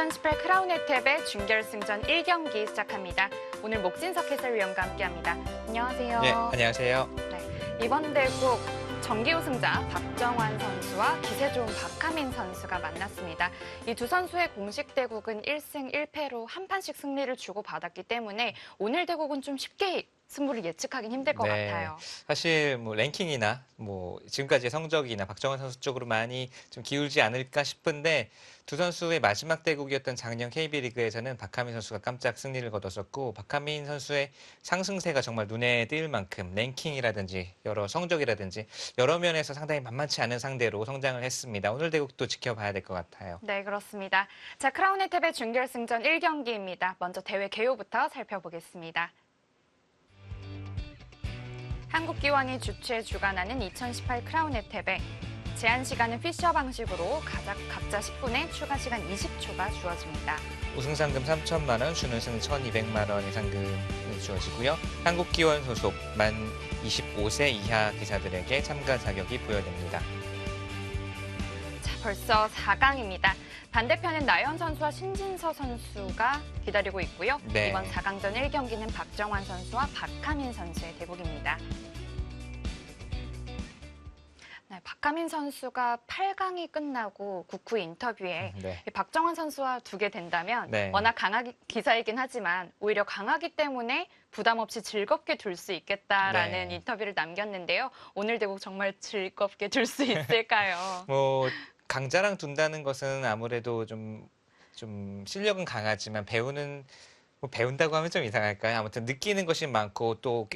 2018 크라운 혜택의 준결승전 1경기 시작합니다. 오늘 목진석 해설위원과 함께합니다. 안녕하세요. 네, 안녕하세요. 네, 이번 대국 정기 우승자 박정환 선수와 기세 좋은 박하민 선수가 만났습니다. 이 두 선수의 공식 대국은 1승 1패로 한 판씩 승리를 주고받았기 때문에 오늘 대국은 좀 쉽게 승부를 예측하긴 힘들 것 같아요. 사실 뭐 랭킹이나 뭐 지금까지의 성적이나 박정환 선수 쪽으로 많이 좀 기울지 않을까 싶은데 두 선수의 마지막 대국이었던 작년 KB리그에서는 박하민 선수가 깜짝 승리를 거뒀었고 박하민 선수의 상승세가 정말 눈에 띄을 만큼 랭킹이라든지 여러 성적이라든지 여러 면에서 상당히 만만치 않은 상대로 성장을 했습니다. 오늘 대국도 지켜봐야 될 것 같아요. 네, 그렇습니다. 자, 크라운 혜택의 준결승전 1경기입니다. 먼저 대회 개요부터 살펴보겠습니다. 한국기원이 주최 주관하는 2018 크라운 혜택에 제한 시간은 피셔 방식으로 각자 10분에 추가 시간 20초가 주어집니다. 우승 상금 3천만 원, 준우승 1,200만 원의 상금이 주어지고요. 한국기원 소속 만 25세 이하 기사들에게 참가 자격이 부여됩니다. 자, 벌써 4강입니다. 반대편엔 나연 선수와 신진서 선수가 기다리고 있고요. 네. 이번 4강전 1경기는 박정환 선수와 박하민 선수의 대국입니다. 네, 박하민 선수가 8강이 끝나고 국후 인터뷰에 박정환 선수와 두게 된다면 워낙 강한 기사이긴 하지만 오히려 강하기 때문에 부담 없이 즐겁게 둘 수 있겠다라는 인터뷰를 남겼는데요. 오늘 대국 정말 즐겁게 둘 수 있을까요? 강자랑 둔다는 것은 아무래도 좀 실력은 강하지만 배운다고 하면 좀 이상할까요? 아무튼 느끼는 것이 많고 또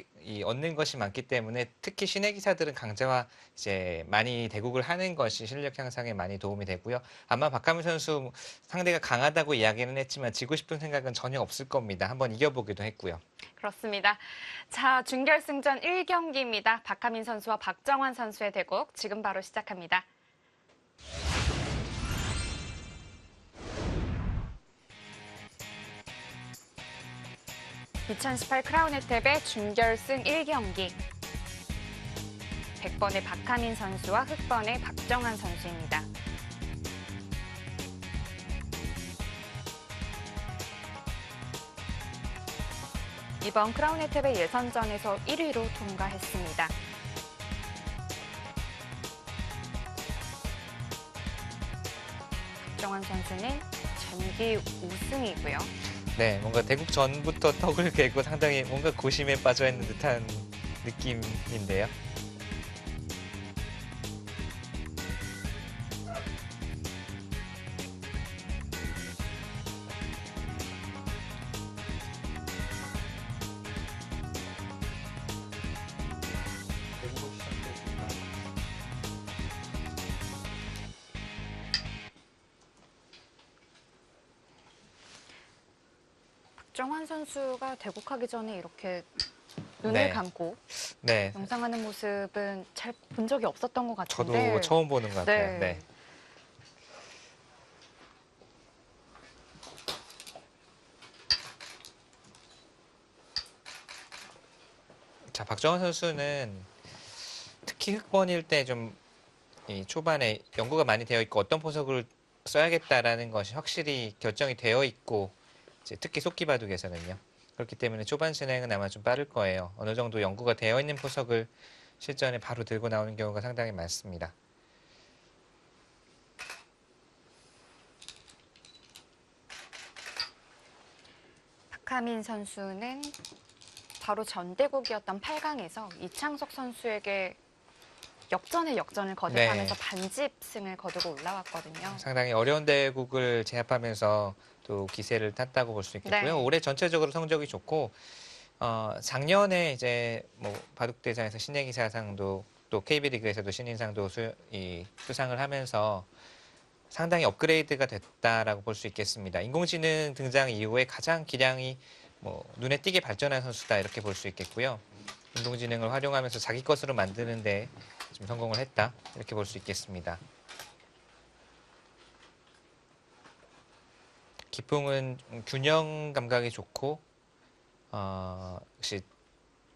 얻는 것이 많기 때문에 특히 신예 기사들은 강자와 이제 많이 대국을 하는 것이 실력 향상에 많이 도움이 되고요. 아마 박하민 선수 상대가 강하다고 이야기는 했지만 지고 싶은 생각은 전혀 없을 겁니다. 한번 이겨보기도 했고요. 그렇습니다. 자, 준결승전 1경기입니다. 박하민 선수와 박정환 선수의 대국 지금 바로 시작합니다. (2018) 크라운 혜택의 준결승 1경기 100번의 박하민 선수와 흑번의 박정환 선수입니다. 이번 크라운 혜택의 예선전에서 1위로 통과했습니다. 박정환 선수는 전기 우승이고요. 네, 뭔가 대국 전부터 턱을 개고 상당히 뭔가 고심에 빠져 있는 듯한 느낌인데요. 박정환 선수가 대국하기 전에 이렇게 눈을 감고 명상하는 모습은 잘 본 적이 없었던 것 같은데 저도 처음 보는 것 같아요. 네. 자, 박정환 선수는 특히 흑번일 때 좀 초반에 연구가 많이 되어 있고 어떤 포석을 써야겠다라는 것이 확실히 결정이 되어 있고 특히 속기 바둑에서는요. 그렇기 때문에 초반 진행은 아마 좀 빠를 거예요. 어느 정도 연구가 되어 있는 포석을 실전에 바로 들고 나오는 경우가 상당히 많습니다. 박하민 선수는 바로 전대국이었던 8강에서 이창석 선수에게 역전의 역전을 거듭하면서 반집승을 거두고 올라왔거든요. 상당히 어려운 대국을 제압하면서 또 기세를 탔다고 볼 수 있겠고요. 올해 전체적으로 성적이 좋고 작년에 이제 뭐 바둑대상에서 신예기사상도 또 KB리그에서도 신인상도 수상을 하면서 상당히 업그레이드가 됐다라고 볼 수 있겠습니다. 인공지능 등장 이후에 가장 기량이 눈에 띄게 발전한 선수다 이렇게 볼 수 있겠고요. 인공지능을 활용하면서 자기 것으로 만드는 데 좀 성공을 했다 이렇게 볼 수 있겠습니다. 기풍은 균형 감각이 좋고 역시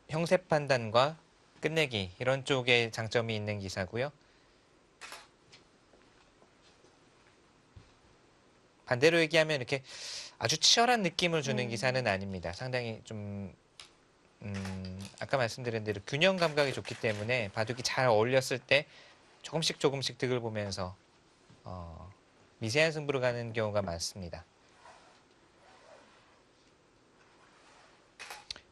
형세 판단과 끝내기 이런 쪽에 장점이 있는 기사고요. 반대로 얘기하면 이렇게 아주 치열한 느낌을 주는 기사는 아닙니다. 상당히 좀 아까 말씀드린 대로 균형 감각이 좋기 때문에 바둑이 잘 어울렸을 때 조금씩 득을 보면서 미세한 승부로 가는 경우가 많습니다.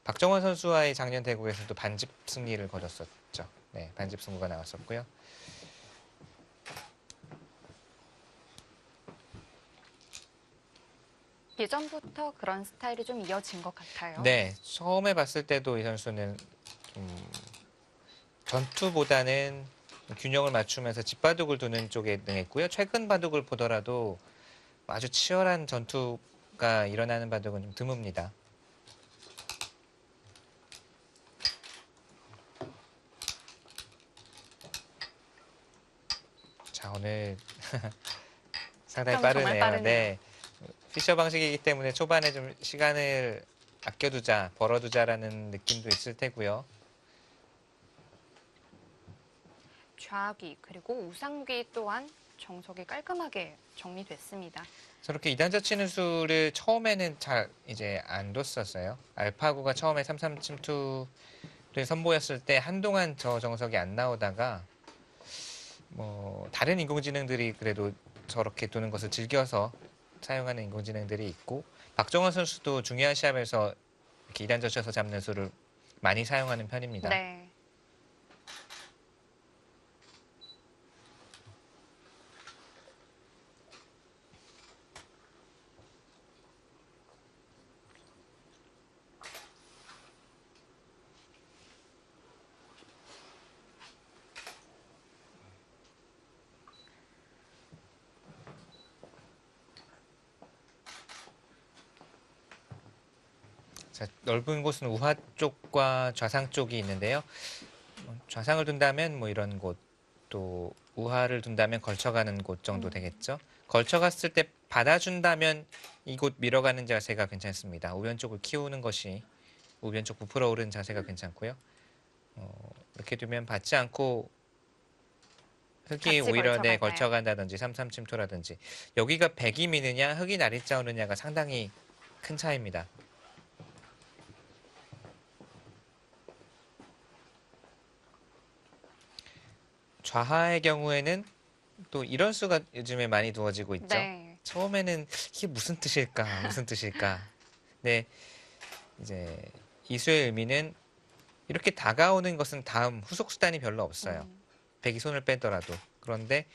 박정원 선수와의 작년 대국에서도 반집 승리를 거뒀었죠. 네, 반집 승부가 나왔었고요. 예전부터 그런 스타일이 좀 이어진 것 같아요. 네, 처음에 봤을 때도 이 선수는 전투보다는 균형을 맞추면서 집바둑을 두는 쪽에 능했고요. 최근 바둑을 보더라도 아주 치열한 전투가 일어나는 바둑은 좀 드뭅니다. 자, 오늘 상당히 빠르네요. 네. 피셔 방식이기 때문에 초반에 좀 시간을 아껴두자, 벌어두자라는 느낌도 있을 테고요. 좌귀 그리고 우상귀 또한 정석이 깔끔하게 정리됐습니다. 저렇게 2단자 치는 수를 처음에는 잘 이제 안 뒀었어요. 알파고가 처음에 3-3 침투를 선보였을 때 한동안 저 정석이 안 나오다가 뭐 다른 인공지능들이 그래도 저렇게 두는 것을 즐겨서 사용하는 인공지능들이 있고 박정원 선수도 중요한 시합에서 이렇게 2단자 쳐서 잡는 수를 많이 사용하는 편입니다. 네. 자, 넓은 곳은 우하 쪽과 좌상 쪽이 있는데요. 좌상을 둔다면 뭐 이런 곳, 또 우하를 둔다면 걸쳐가는 곳 정도 되겠죠. 걸쳐갔을 때 받아준다면 이곳 밀어가는 자세가 괜찮습니다. 우변 쪽을 키우는 것이 우변 쪽 부풀어 오르는 자세가 괜찮고요. 이렇게 두면 받지 않고 흙이 오히려 걸쳐간다든지 3-3 침투라든지 여기가 백이 미느냐 흙이 날이자 오느냐가 상당히 큰 차이입니다. 좌하의 경우에는 또 이런 수가 요즘에 많이 두어지고 있죠. 네. 처음에는 이게 무슨 뜻일까, 무슨 뜻일까. 네, 이제 이 수의 의미는 이렇게 다가오는 것은 다음 후속 수단이 별로 없어요. 백이 손을 빼더라도. 그런데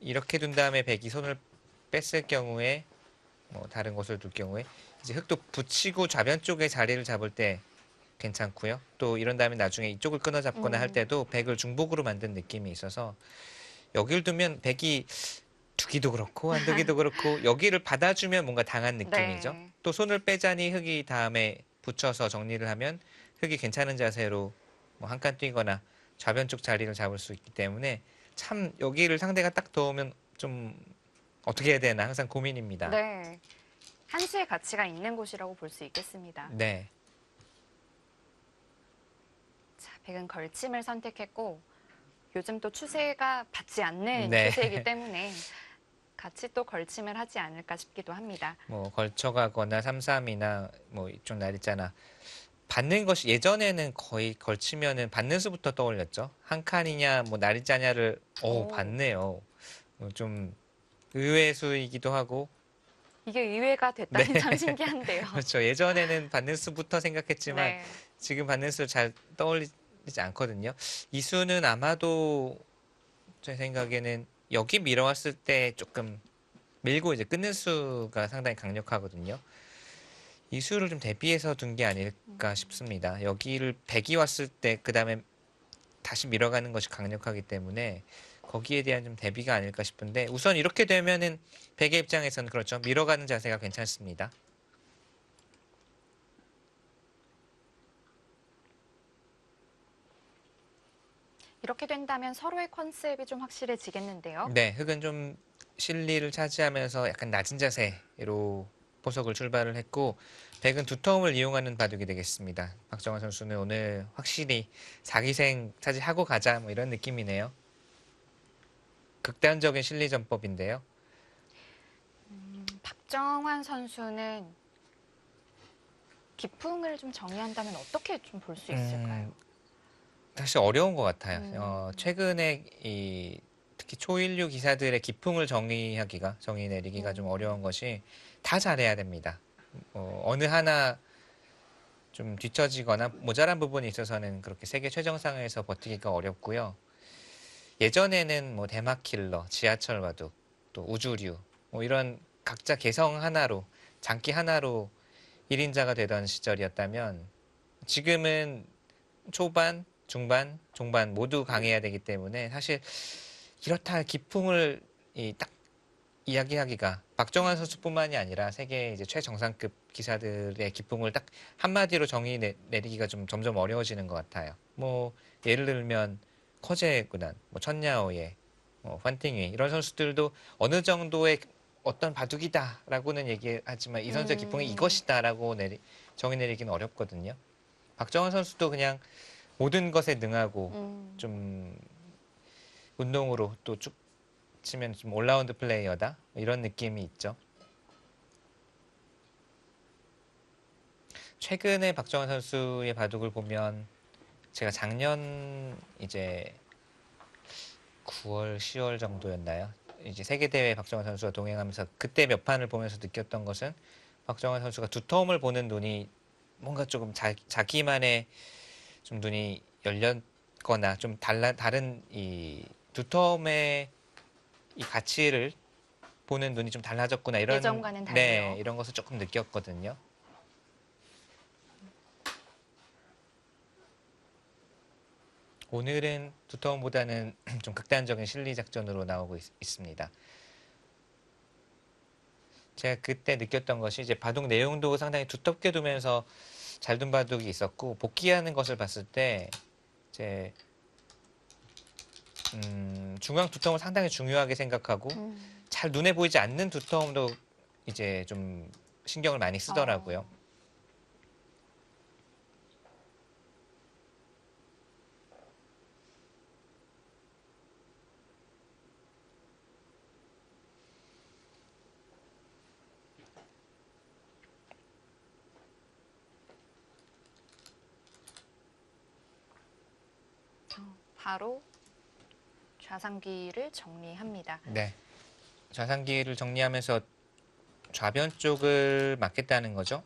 이렇게 둔 다음에 백이 손을 뺐을 경우에 뭐 다른 곳을 둘 경우에 이제 흙도 붙이고 좌변 쪽에 자리를 잡을 때 괜찮고요. 또 이런 다음에 나중에 이쪽을 끊어 잡거나 할 때도 백을 중복으로 만든 느낌이 있어서 여기를 두면 백이 두기도 그렇고 안 두기도 그렇고 여기를 받아주면 뭔가 당한 느낌이죠. 네. 또 손을 빼자니 흙이 다음에 붙여서 정리를 하면 흙이 괜찮은 자세로 뭐 한 칸 뛰거나 좌변 쪽 자리를 잡을 수 있기 때문에 참 여기를 상대가 딱 넣으면 좀 어떻게 해야 되나 항상 고민입니다. 네. 한 수의 가치가 있는 곳이라고 볼 수 있겠습니다. 네. 자, 백은 걸침을 선택했고 요즘 또 추세가 받지 않는 네. 추세이기 때문에 같이 또 걸침을 하지 않을까 싶기도 합니다. 뭐 걸쳐가거나 3-3이나 뭐 이쪽 날있잖아. 받는 것이 예전에는 거의 걸치면은 받는 수부터 떠올렸죠. 한 칸이냐 뭐 날이자냐를 받네요. 좀 의외의 수이기도 하고. 이게 의외가 됐다니 참 신기한데요. 그렇죠. 예전에는 받는 수부터 생각했지만 네. 지금 받는 수를 잘 떠올리지 않거든요. 이 수는 아마도 제 생각에는 여기 밀어왔을 때 조금 밀고 이제 끊는 수가 상당히 강력하거든요. 이 수를 좀 대비해서 둔 게 아닐까 싶습니다. 여기를 백이 왔을 때 그 다음에 다시 밀어가는 것이 강력하기 때문에 거기에 대한 좀 대비가 아닐까 싶은데 우선 이렇게 되면은 백의 입장에서는 그렇죠. 밀어가는 자세가 괜찮습니다. 이렇게 된다면 서로의 컨셉이 좀 확실해지겠는데요. 네, 흙은 좀 실리를 차지하면서 약간 낮은 자세로 포석을 출발을 했고 백은 두터움을 이용하는 바둑이 되겠습니다. 박정원 선수는 오늘 확실히 4기생 차지하고 가자 뭐 이런 느낌이네요. 극단적인 실리 전법인데요. 박정환 선수는 기풍을 좀 정의한다면 어떻게 좀 볼 수 있을까요? 사실 어려운 것 같아요. 최근에 특히 초일류 기사들의 기풍을 정의 내리기가 좀 어려운 것이 다 잘해야 됩니다. 어느 하나 좀 뒤처지거나 모자란 부분이 있어서는 그렇게 세계 최정상에서 버티기가 어렵고요. 예전에는 뭐 대마킬러, 지하철 바둑, 또 우주류 뭐 이런 각자 개성 하나로 장기 하나로 1인자가 되던 시절이었다면 지금은 초반, 중반, 종반 모두 강해야 되기 때문에 사실 이렇다 할 기풍을 딱 이야기하기가 박정환 선수뿐만이 아니라 세계 이제 최정상급 기사들의 기풍을 딱 한마디로 정의 내리기가 좀 점점 어려워지는 것 같아요. 뭐 예를 들면 커제 구단, 뭐 천야오예, 환팅위 이런 선수들도 어느 정도의 어떤 바둑이다라고는 얘기하지만 이 선수의 기풍이 이것이다라고 정의 내리기는 어렵거든요. 박정환 선수도 그냥 모든 것에 능하고 좀 운동으로 또 쭉 치면 좀 올라운드 플레이어다 이런 느낌이 있죠. 최근에 박정환 선수의 바둑을 보면 제가 작년 이제 9월, 10월 정도였나요? 이제 세계대회 박정환 선수와 동행하면서 그때 몇 판을 보면서 느꼈던 것은 박정환 선수가 두터움을 보는 눈이 뭔가 조금 자기만의 좀 눈이 열렸거나 좀 다른 이 두터움의 이 가치를 보는 눈이 좀 달라졌구나 이런 예전과는 달리요. 네, 이런 것을 조금 느꼈거든요. 오늘은 두터움보다는 좀 극단적인 실리 작전으로 나오고 있습니다. 제가 그때 느꼈던 것이 이제 바둑 내용도 상당히 두텁게 두면서 잘 둔 바둑이 있었고 복귀하는 것을 봤을 때 이제 중앙 두터움을 상당히 중요하게 생각하고 잘 눈에 보이지 않는 두터움도 이제 좀 신경을 많이 쓰더라고요. 바로 좌상기를 정리합니다. 네. 좌상기를 정리하면서 좌변 쪽을 막겠다는 거죠.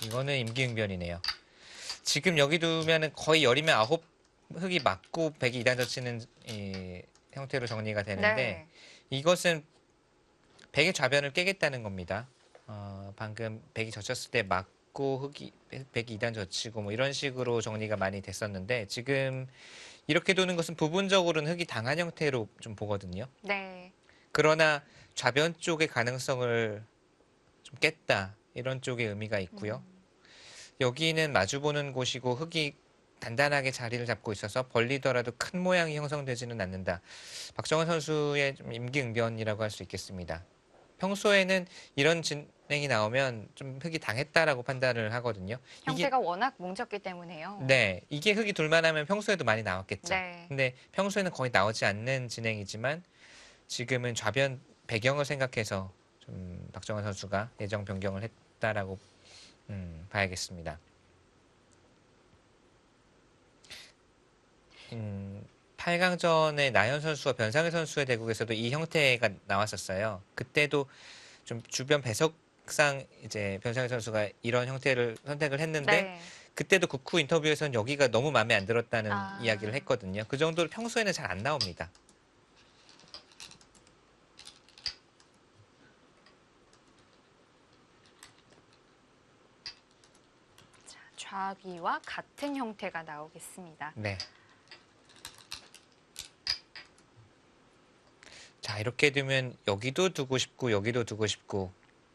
이거는 임기응변이네요. 지금 여기 두면은 거의 열이면 9 흙이 맞고 백이 2단 젖히는 이 형태로 정리가 되는데 네. 이것은 백의 좌변을 깨겠다는 겁니다. 방금 백이 젖혔을 때 맞고 백이 2단 젖히고 뭐 이런 식으로 정리가 많이 됐었는데 지금 이렇게 두는 것은 부분적으로는 흙이 당한 형태로 좀 보거든요. 네. 그러나 좌변 쪽의 가능성을 좀 깼다 이런 쪽의 의미가 있고요. 여기는 마주보는 곳이고 흙이 단단하게 자리를 잡고 있어서 벌리더라도 큰 모양이 형성되지는 않는다. 박정환 선수의 좀 임기응변이라고 할 수 있겠습니다. 평소에는 이런 진행이 나오면 좀 흙이 당했다라고 판단을 하거든요. 형태가 워낙 뭉쳤기 때문에요. 네, 이게 흙이 둘만하면 평소에도 많이 나왔겠죠. 네. 근데 평소에는 거의 나오지 않는 진행이지만 지금은 좌변 배경을 생각해서 좀 박정환 선수가 예정 변경을 했다라고 봐야겠습니다. 8강전에 나현 선수와 변상현 선수의 대국에서도 이 형태가 나왔었어요. 그때도 좀 주변 배석상 이제 변상현 선수가 이런 형태를 선택을 했는데 네. 그때도 국후 인터뷰에서는 여기가 너무 마음에 안 들었다는 이야기를 했거든요. 그 정도로 평소에는 잘 안 나옵니다. 좌기와 같은 형태가 나오겠습니다. 네. 자, 이렇게 두면 여기도 두고 싶고 여기도 두고 싶고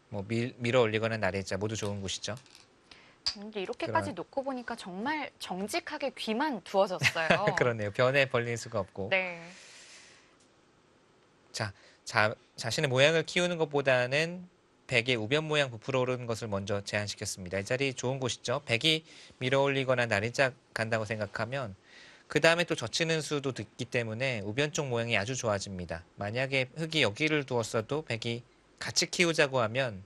뭐 밀어 올리거나 나래자 모두 좋은 곳이죠. 근데 이렇게까지 놓고 보니까 정말 정직하게 귀만 두어졌어요. 그러네요. 변에 벌릴 수가 없고. 네. 자, 자신의 모양을 키우는 것보다는 백의 우변 모양 부풀어 오르는 것을 먼저 제안시켰습니다. 이 자리 좋은 곳이죠. 백이 밀어 올리거나 나래자 간다고 생각하면 그 다음에 또 젖히는 수도 있기 때문에 우변 쪽 모양이 아주 좋아집니다. 만약에 흙이 여기를 두었어도 백이 같이 키우자고 하면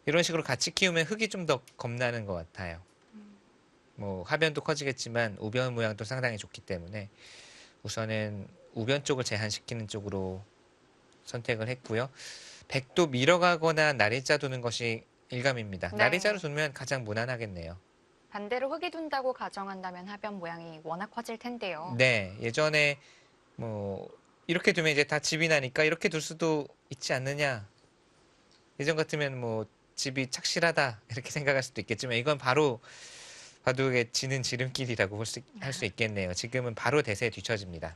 이런 식으로 같이 키우면 흙이 좀 더 겁나는 것 같아요. 뭐 하변도 커지겠지만 우변 모양도 상당히 좋기 때문에 우선은 우변 쪽을 제한시키는 쪽으로 선택을 했고요. 백도 밀어가거나 나리자 두는 것이 일감입니다. 네. 나리자로 두면 가장 무난하겠네요. 반대로 흙이 둔다고 가정한다면 하변 모양이 워낙 커질 텐데요. 네, 예전에 뭐 이렇게 두면 이제 다 집이 나니까 이렇게 둘 수도 있지 않느냐. 예전 같으면 뭐 집이 착실하다 이렇게 생각할 수도 있겠지만 이건 바로 바둑에 지는 지름길이라고 할 수 있겠네요. 지금은 바로 대세에 뒤처집니다.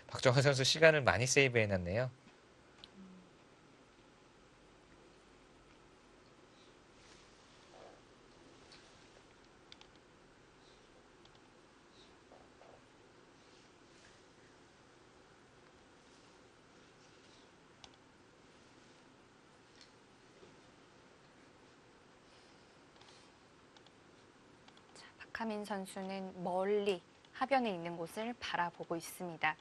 박정환 선수 시간을 많이 세이브해놨네요. 박하민 선수는 멀리 하변에 있는 곳을 바라보고 있습니다.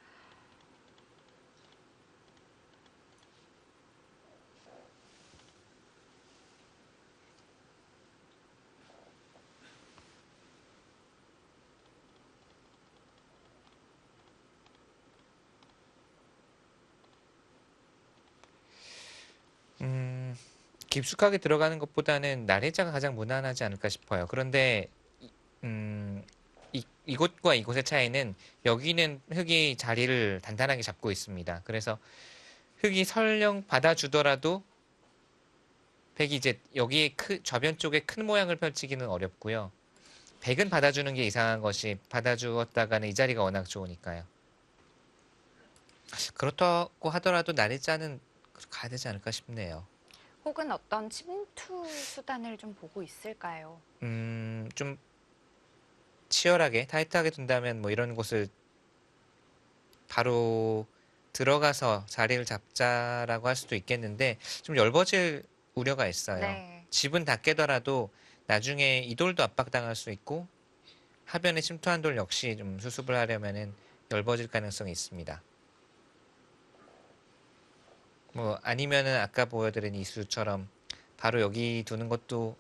깊숙하게 들어가는 것보다는 나래자가 가장 무난하지 않을까 싶어요. 그런데 이곳과 이곳의 차이는 여기는 흙이 자리를 단단하게 잡고 있습니다. 그래서 흙이 설령 받아주더라도 백이 이제 여기에 저변 쪽에 큰 모양을 펼치기는 어렵고요. 백은 받아주는 게 이상한 것이 받아주었다가는 이 자리가 워낙 좋으니까요. 그렇다고 하더라도 나래자는 가야 되지 않을까 싶네요. 혹은 어떤 침투 수단을 좀 보고 있을까요? 좀 치열하게 타이트하게 둔다면 뭐 이런 곳을 바로 들어가서 자리를 잡자라고 할 수도 있겠는데 좀 엷어질 우려가 있어요. 네. 집은 다 깨더라도 나중에 이 돌도 압박당할 수 있고 하변에 침투한 돌 역시 좀 수습을 하려면은 엷어질 가능성이 있습니다. 뭐 아니면은 아까 보여드린 이수처럼 바로 여기 두는 것도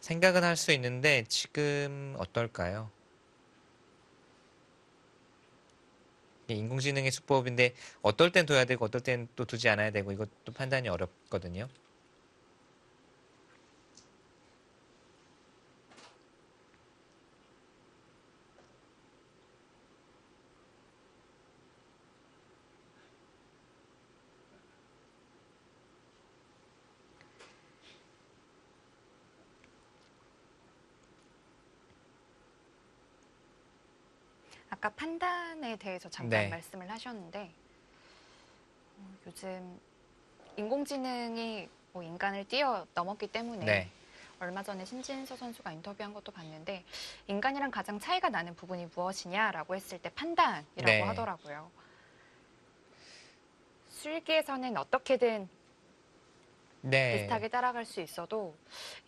생각은 할 수 있는데 지금 어떨까요? 인공지능의 수법인데 어떨 땐 둬야 되고 어떨 땐 또 두지 않아야 되고 이것도 판단이 어렵거든요. 아까 판단에 대해서 잠깐 말씀을 하셨는데 요즘 인공지능이 뭐 인간을 뛰어넘었기 때문에 얼마 전에 신진서 선수가 인터뷰한 것도 봤는데 인간이랑 가장 차이가 나는 부분이 무엇이냐라고 했을 때 판단이라고 하더라고요. 술기에서는 어떻게든 비슷하게 따라갈 수 있어도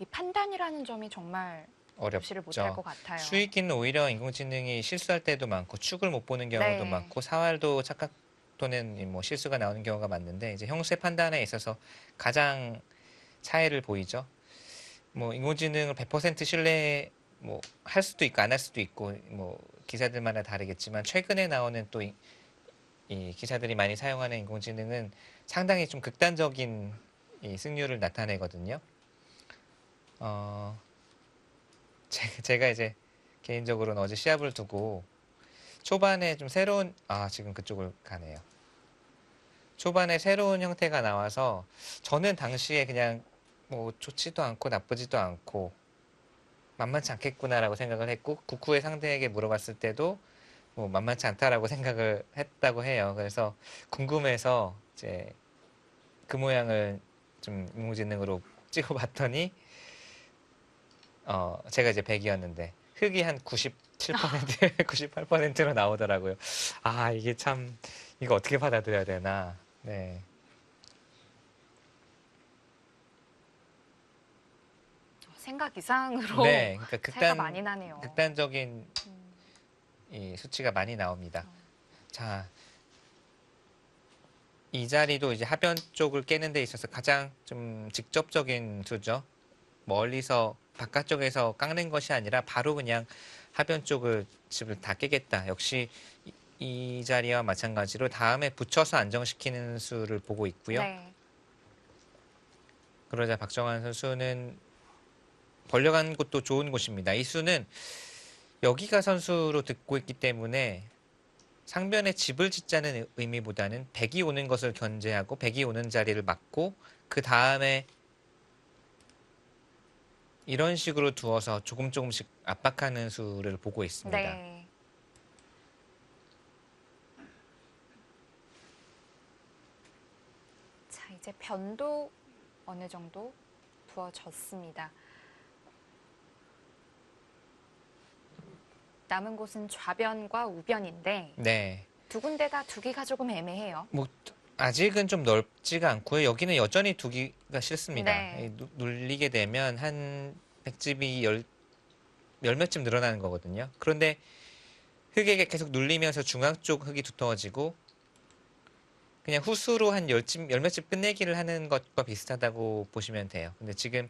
이 판단이라는 점이 정말 무시를 못할 것 같아요. 수익기는 오히려 인공지능이 실수할 때도 많고 축을 못 보는 경우도 많고 사활도 착각 또는 뭐 실수가 나오는 경우가 많은데 이제 형세 판단에 있어서 가장 차이를 보이죠. 뭐 인공지능을 100% 신뢰 뭐 할 수도 있고 안 할 수도 있고 뭐 기사들마다 다르겠지만 최근에 나오는 또 이 기사들이 많이 사용하는 인공지능은 상당히 좀 극단적인 이 승률을 나타내거든요. 제가 이제 개인적으로는 어제 시합을 두고 초반에 좀 새로운 지금 그쪽을 가네요. 초반에 새로운 형태가 나와서 저는 당시에 그냥 뭐 좋지도 않고 나쁘지도 않고 만만치 않겠구나라고 생각을 했고 국후의 상대에게 물어봤을 때도 뭐 만만치 않다라고 생각을 했다고 해요. 그래서 궁금해서 이제 그 모양을 좀 인공지능으로 찍어봤더니 제가 이제 100이었는데 흙이 한 97%, 98%로 나오더라고요. 이게 참 이거 어떻게 받아들여야 되나. 네. 생각 이상으로 그러니까 차이가 많이 나네요. 극단적인 이 수치가 많이 나옵니다. 자, 이 자리도 이제 하변 쪽을 깨는 데 있어서 가장 좀 직접적인 수죠. 멀리서 바깥쪽에서 깎는 것이 아니라 바로 그냥 하변 쪽을 집을 다 깨겠다. 역시 이 자리와 마찬가지로 다음에 붙여서 안정시키는 수를 보고 있고요. 네. 그러자 박정환 선수는 벌려간 곳도 좋은 곳입니다. 이 수는 여기가 선수로 듣고 있기 때문에 상변에 집을 짓자는 의미보다는 백이 오는 것을 견제하고 백이 오는 자리를 막고 그 다음에 이런 식으로 두어서 조금씩 압박하는 수를 보고 있습니다. 네. 자, 이제 변도 어느 정도 두어졌습니다. 남은 곳은 좌변과 우변인데 네. 두 군데 다 두기가 조금 애매해요. 뭐 아직은 좀 넓지가 않고요. 여기는 여전히 두기가 싫습니다. 네. 눌리게 되면 한 백집이 몇 집 늘어나는 거거든요. 그런데 흙에게 계속 눌리면서 중앙 쪽 흙이 두터워지고 그냥 후수로 한 몇 집 끝내기를 하는 것과 비슷하다고 보시면 돼요. 근데 지금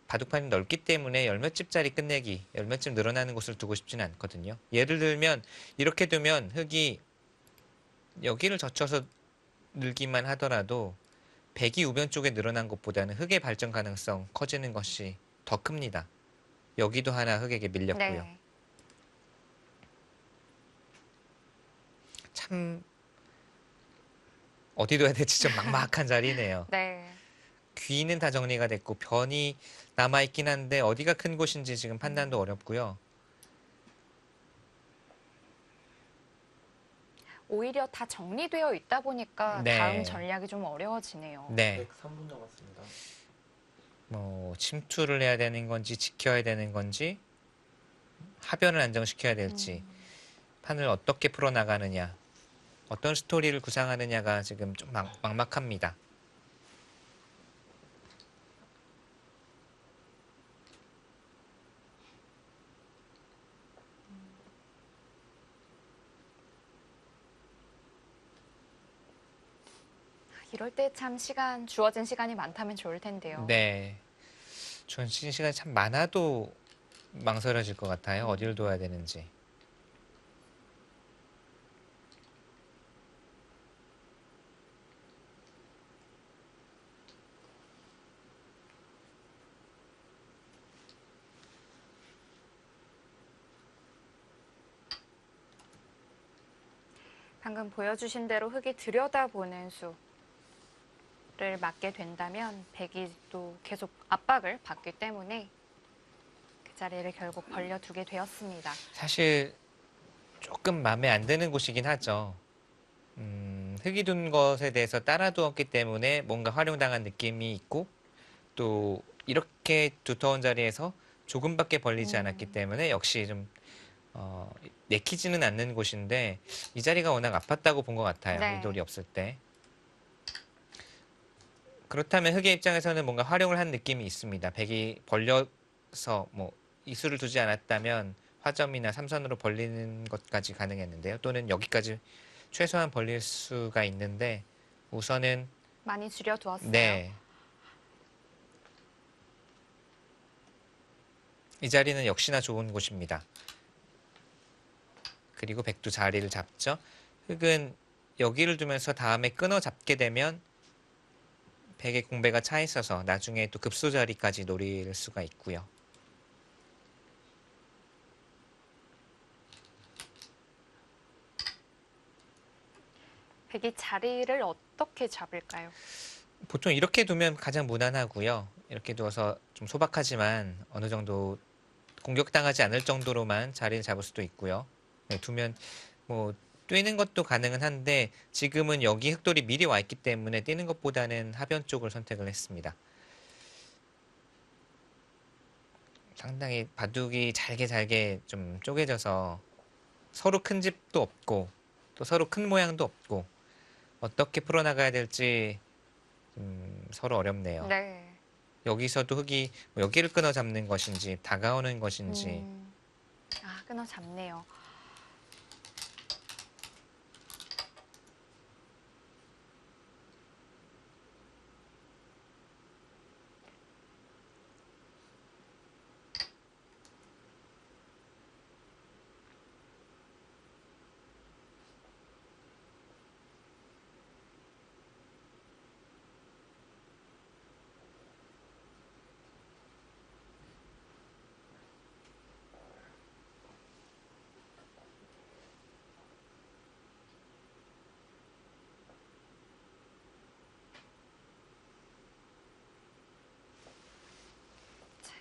바둑판이 넓기 때문에 열 몇 집짜리 끝내기, 열 몇 집 늘어나는 곳을 두고 싶지는 않거든요. 예를 들면 이렇게 두면 흙이 여기를 젖혀서 늘기만 하더라도 백이 우변 쪽에 늘어난 것보다는 흙의 발전 가능성 커지는 것이 더 큽니다. 여기도 하나 흙에게 밀렸고요. 네. 참 어디 둬야 될지 좀 막막한 자리네요. 네. 귀는 다 정리가 됐고 변이 남아있긴 한데 어디가 큰 곳인지 지금 판단도 어렵고요. 오히려 다 정리되어 있다 보니까 네. 다음 전략이 좀 어려워지네요. 네. 3분 남았습니다. 뭐 침투를 해야 되는 건지 지켜야 되는 건지 하변을 안정시켜야 될지 판을 어떻게 풀어나가느냐 어떤 스토리를 구상하느냐가 지금 좀 막막합니다. 이럴 때 참 주어진 시간이 많다면 좋을 텐데요. 네. 주어진 시간이 참 많아도 망설여질 것 같아요. 어디를 둬야 되는지. 방금 보여주신 대로 흙이 들여다보는 수를 맞게 된다면 백이 또 계속 압박을 받기 때문에 그 자리를 결국 벌려두게 되었습니다. 사실 조금 마음에 안 드는 곳이긴 하죠. 흙이 둔 것에 대해서 따라두었기 때문에 뭔가 활용당한 느낌이 있고 또 이렇게 두터운 자리에서 조금밖에 벌리지 않았기 때문에 역시 좀 내키지는 않는 곳인데 이 자리가 워낙 아팠다고 본 것 같아요. 네. 이 돌이 없을 때. 그렇다면 흙의 입장에서는 뭔가 활용을 한 느낌이 있습니다. 백이 벌려서 뭐 이수를 두지 않았다면 화점이나 삼선으로 벌리는 것까지 가능했는데요. 또는 여기까지 최소한 벌릴 수가 있는데 우선은 많이 줄여두었어요. 네. 이 자리는 역시나 좋은 곳입니다. 그리고 백도 자리를 잡죠. 흙은 여기를 두면서 다음에 끊어 잡게 되면 백의 공배가 차 있어서 나중에 또 급소 자리까지 노릴 수가 있고요. 백이 자리를 어떻게 잡을까요? 보통 이렇게 두면 가장 무난하고요. 이렇게 두어서 좀 소박하지만 어느 정도 공격당하지 않을 정도로만 자리를 잡을 수도 있고요. 네, 두면 뭐 뛰는 것도 가능은 한데 지금은 여기 흑돌이 미리 와 있기 때문에 뛰는 것보다는 하변 쪽을 선택을 했습니다. 상당히 바둑이 잘게 좀 쪼개져서 서로 큰 집도 없고 또 서로 큰 모양도 없고 어떻게 풀어나가야 될지 서로 어렵네요. 네. 여기서도 흙이 뭐 여기를 끊어 잡는 것인지 다가오는 것인지 끊어 잡네요.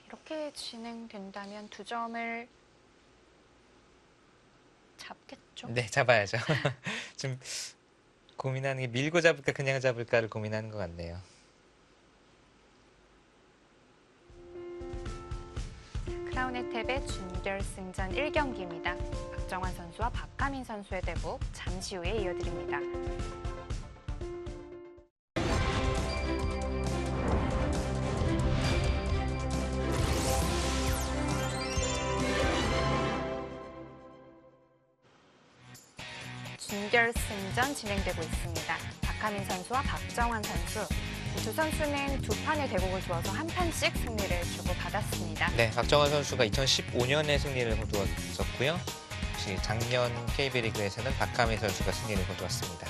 이렇게 진행된다면 2점을 잡겠죠? 네, 잡아야죠. 좀 고민하는 게 밀고 잡을까 그냥 잡을까를 고민하는 것 같네요. 크라운 혜택의 준결승전 1경기입니다. 박정환 선수와 박가민 선수의 대국 잠시 후에 이어드립니다. 준결승전 진행되고 있습니다. 박가민 선수와 박정환 선수. 두 선수는 2판의 대국을 두어서 한 판씩 승리를 주고받았습니다. 네, 박정환 선수가 2015년에 승리를 거두었었고요. 역시 작년 KB리그에서는 박가민 선수가 승리를 거두었습니다.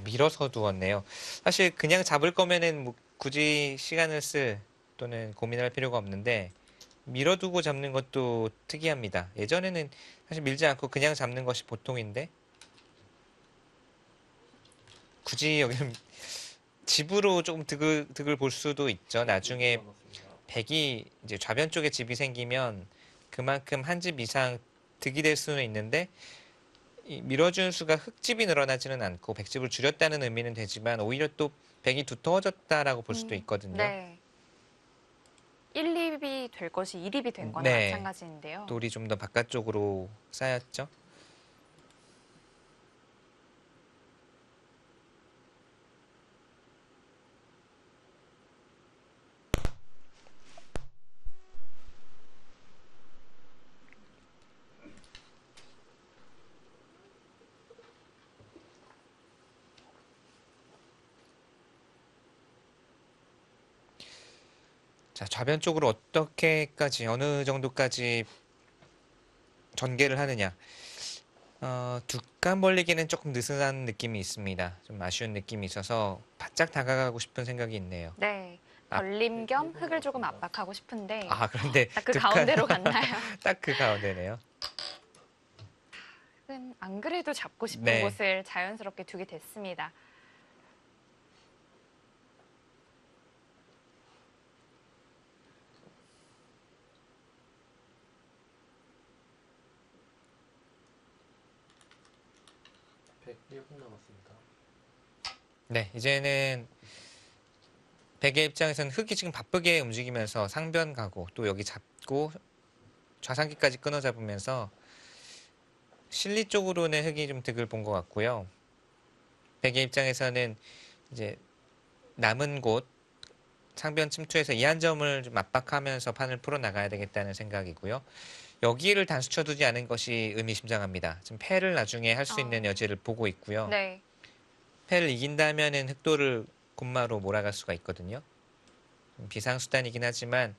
밀어서 두었네요. 사실 그냥 잡을 거면은 뭐 굳이 시간을 쓸 또는 고민할 필요가 없는데 밀어두고 잡는 것도 특이합니다. 예전에는 사실 밀지 않고 그냥 잡는 것이 보통인데 굳이 여기는 집으로 조금 득을 볼 수도 있죠. 나중에 백이 이제 좌변 쪽에 집이 생기면 그만큼 한 집 이상 득이 될 수는 있는데 이 밀어준 수가 흑집이 늘어나지는 않고 백집을 줄였다는 의미는 되지만 오히려 또 백이 두터워졌다라고 볼 수도 있거든요. 네. 1, 2이 될 것이 1입이 된 거나 네. 마찬가지인데요. 돌이 좀 더 바깥쪽으로 쌓였죠. 자, 좌변 쪽으로 어떻게까지 어느 정도까지 전개를 하느냐. 두 칸 벌리기는 조금 느슨한 느낌이 있습니다. 좀 아쉬운 느낌이 있어서 바짝 다가가고 싶은 생각이 있네요. 네. 벌림 겸 흙을 조금 압박하고 싶은데 그런데 딱 그 가운데로 갔나요? 딱 그 가운데네요. 흙은 안 그래도 잡고 싶은 네. 곳을 자연스럽게 두게 됐습니다. 네, 이제는 백의 입장에서는 흙이 지금 바쁘게 움직이면서 상변 가고 또 여기 잡고 좌상기까지 끊어 잡으면서 실리 쪽으로는 흙이 좀 득을 본 것 같고요. 백의 입장에서는 이제 남은 곳 상변 침투해서 이 한 점을 좀 압박하면서 판을 풀어 나가야 되겠다는 생각이고요. 여기를 단수 쳐두지 않은 것이 의미심장합니다. 지금 패를 나중에 할 수 있는 여지를 보고 있고요. 네. 패를 이긴다면은 흑도를 곤마로 몰아갈 수가 있거든요. 비상수단이긴 하지만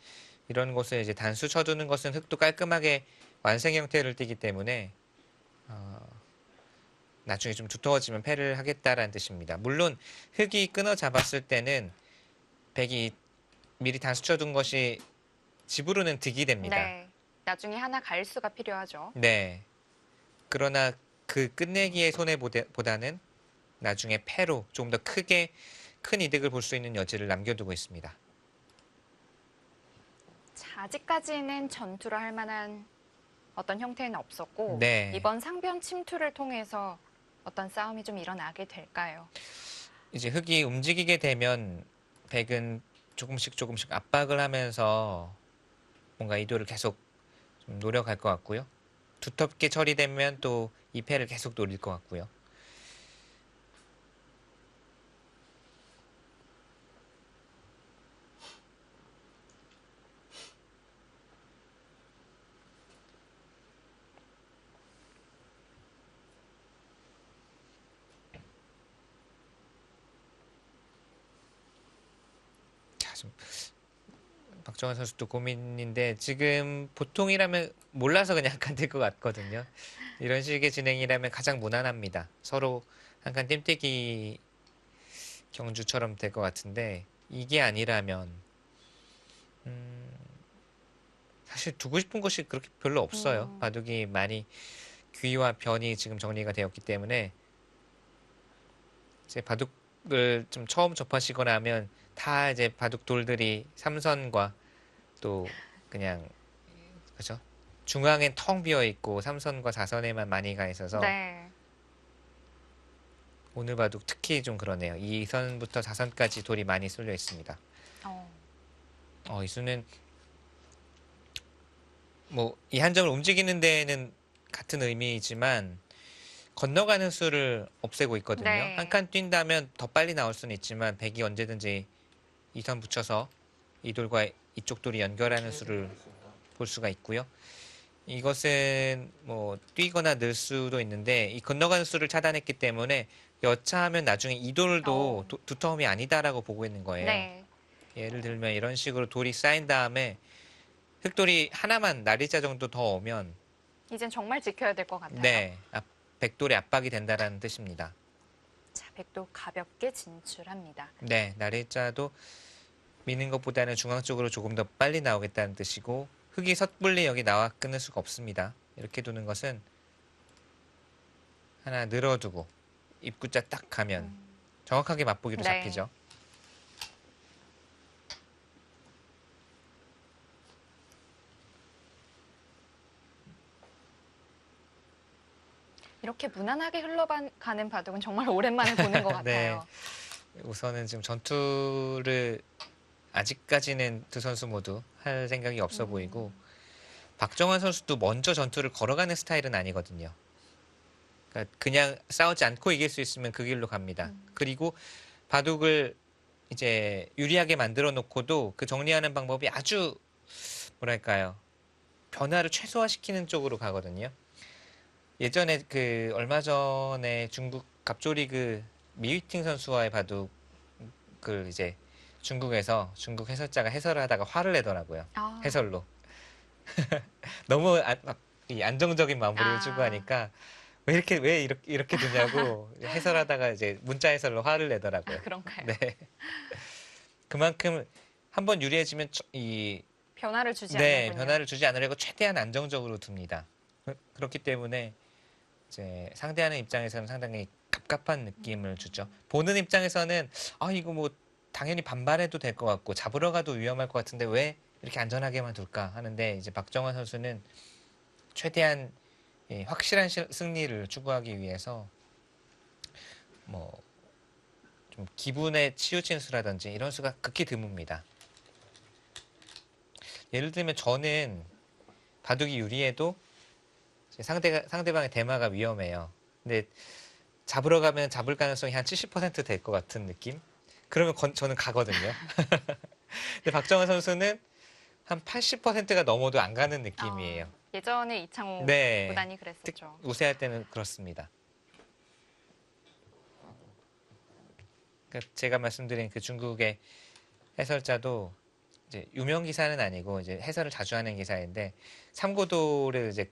이런 곳을 이제 단수 쳐두는 것은 흑도 깔끔하게 완성 형태를 띠기 때문에 나중에 좀 두터워지면 패를 하겠다라는 뜻입니다. 물론 흑이 끊어 잡았을 때는 백이 미리 단수 쳐둔 것이 집으로는 득이 됩니다. 네. 나중에 하나 갈 수가 필요하죠. 네. 그러나 그 끝내기의 손해보다는 나중에 패로 조금 더 크게 큰 이득을 볼 수 있는 여지를 남겨두고 있습니다. 자, 아직까지는 전투를 할 만한 어떤 형태는 없었고 네. 이번 상변 침투를 통해서 어떤 싸움이 좀 일어나게 될까요? 이제 흑이 움직이게 되면 백은 조금씩 압박을 하면서 뭔가 이도를 계속 좀 노려갈 것 같고요. 두텁게 처리되면 또 이 패를 계속 노릴 것 같고요. 자, 좀 박정환 선수도 고민인데 지금 보통이라면 몰라서 그냥 한 칸 될 것 같거든요. 이런 식의 진행이라면 가장 무난합니다. 서로 한 칸 뜀뛰기 경주처럼 될 것 같은데 이게 아니라면 사실 두고 싶은 것이 그렇게 별로 없어요. 바둑이 많이 귀와 변이 지금 정리가 되었기 때문에 이제 바둑 바둑을 좀 처음 접하시거나 하면 다 이제 바둑 돌들이 3선과 또 그냥 그죠? 중앙엔 텅 비어 있고 3선과 4선에만 많이 가 있어서 네. 오늘 바둑 특히 좀 그러네요. 2선부터 4선까지 돌이 많이 쏠려 있습니다. 이 수는 뭐 이 한 점을 움직이는 데에는 같은 의미이지만 건너가는 수를 없애고 있거든요. 네. 한 칸 뛴다면 더 빨리 나올 수는 있지만 백이 언제든지 2선 붙여서 이 돌과 이쪽 돌이 연결하는 수를 볼 수가 있고요. 이것은 뭐 뛰거나 늘 수도 있는데 이 건너가는 수를 차단했기 때문에 여차하면 나중에 이 돌도 두터움이 아니다라고 보고 있는 거예요. 네. 예를 들면 이런 식으로 돌이 쌓인 다음에 흑돌이 하나만 날일자 정도 더 오면 이젠 정말 지켜야 될 것 같아요. 네, 백돌의 압박이 된다라는 뜻입니다. 자, 백도 가볍게 진출합니다. 네, 날일자도 미는 것보다는 중앙 쪽으로 조금 더 빨리 나오겠다는 뜻이고 흑이 섣불리 여기 나와 끊을 수가 없습니다. 이렇게 두는 것은 하나 늘어두고 입구자 딱 가면 정확하게 맛보기로 네. 잡히죠. 이렇게 무난하게 흘러가는 바둑은 정말 오랜만에 보는 것 같아요. 네. 우선은 지금 전투를 아직까지는 두 선수 모두 할 생각이 없어 보이고 박정환 선수도 먼저 전투를 걸어가는 스타일은 아니거든요. 그러니까 그냥 싸우지 않고 이길 수 있으면 그 길로 갑니다. 그리고 바둑을 이제 유리하게 만들어 놓고도 그 정리하는 방법이 아주 뭐랄까요. 변화를 최소화시키는 쪽으로 가거든요. 예전에 그 얼마 전에 중국 갑조리그 미위팅 선수와의 바둑을 이제 중국에서 중국 해설자가 해설을 하다가 화를 내더라고요. 해설로. 너무 안정적인 마무리를 추구하니까 왜 이렇게 두냐고 해설하다가 이제 문자 해설로 화를 내더라고요. 그런가요? 네. 그만큼 한번 유리해지면 이 변화를 주지 네, 않는군요. 변화를 주지 않으려고 최대한 안정적으로 둡니다. 그렇기 때문에 이제 상대하는 입장에서는 상당히 갑갑한 느낌을 주죠. 보는 입장에서는 이거 뭐 당연히 반발해도 될 것 같고 잡으러 가도 위험할 것 같은데 왜 이렇게 안전하게만 둘까 하는데 이제 박정환 선수는 최대한 확실한 승리를 추구하기 위해서 뭐 좀 기분에 치우친 수라든지 이런 수가 극히 드뭅니다. 예를 들면 저는 바둑이 유리해도 상대방의 대마가 위험해요. 근데 잡으러 가면 잡을 가능성이 한 70% 될 것 같은 느낌? 그러면 저는 가거든요. 근데 박정환 선수는 한 80%가 넘어도 안 가는 느낌이에요. 예전에 이창호 네. 구단이 그랬었죠. 우세할 때는 그렇습니다. 그러니까 제가 말씀드린 그 중국의 해설자도 이제 유명 기사는 아니고 이제 해설을 자주 하는 기사인데 참고도를 이제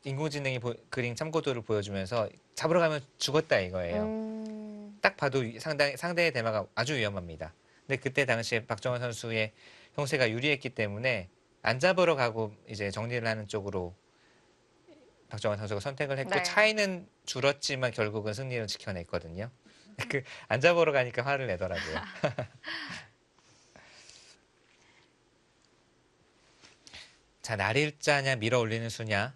인공지능이 그린 참고도를 보여주면서 잡으러 가면 죽었다 이거예요. 딱 봐도 상대의 대마가 아주 위험합니다. 근데 그때 당시에 박정환 선수의 형세가 유리했기 때문에 안 잡으러 가고 이제 정리를 하는 쪽으로 박정환 선수가 선택을 했고 네. 차이는 줄었지만 결국은 승리를 지켜냈거든요. 안 잡으러 가니까 화를 내더라고요. 자, 날일자냐 밀어 올리는 수냐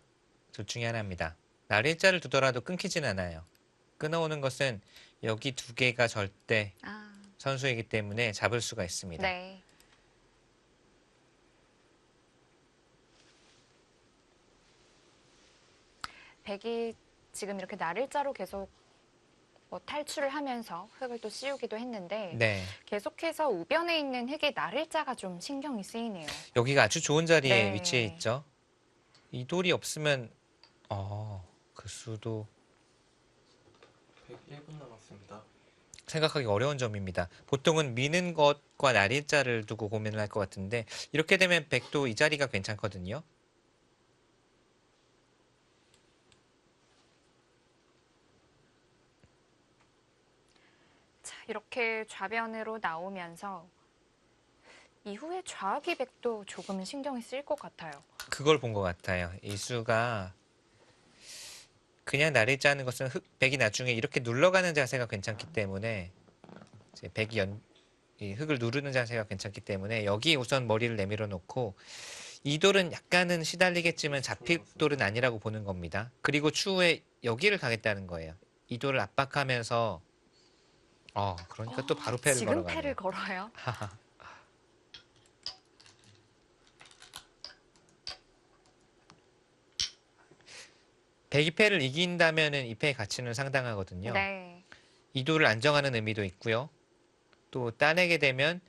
둘 중에 하나입니다. 날일자를 두더라도 끊기진 않아요. 끊어오는 것은 여기 두 개가 절대 선수이기 때문에 잡을 수가 있습니다. 네. 백이 지금 이렇게 날일자로 계속 탈출을 하면서 흑을 또 씌우기도 했는데 네. 계속해서 우변에 있는 흑의 날일자가 좀 신경이 쓰이네요. 여기가 아주 좋은 자리에 네. 위치해 있죠. 이 돌이 없으면 그 수도 101분 남았습니다. 생각하기 어려운 점입니다. 보통은 미는 것과 날일자를 두고 고민을 할 것 같은데 이렇게 되면 백도 이 자리가 괜찮거든요. 자, 이렇게 좌변으로 나오면서 이후에 좌악이 백도 조금은 신경이 쓰일 것 같아요. 그걸 본 것 같아요. 이 수가 그냥 날일자 하는 것은 백이 나중에 이렇게 눌러가는 자세가 괜찮기 때문에 이제 이 흙을 누르는 자세가 괜찮기 때문에 여기 우선 머리를 내밀어 놓고 이 돌은 약간은 시달리겠지만 잡힐 돌은 아니라고 보는 겁니다. 그리고 추후에 여기를 가겠다는 거예요. 이 돌을 압박하면서 그러니까 또 바로 패를 지금 걸어가네요. 패를 걸어요. 백이 패를 이긴다면은 이 패의 가치는 상당하거든요. 네. 이 돌을 안정하는 의미도 있고요. 또 따내게 되면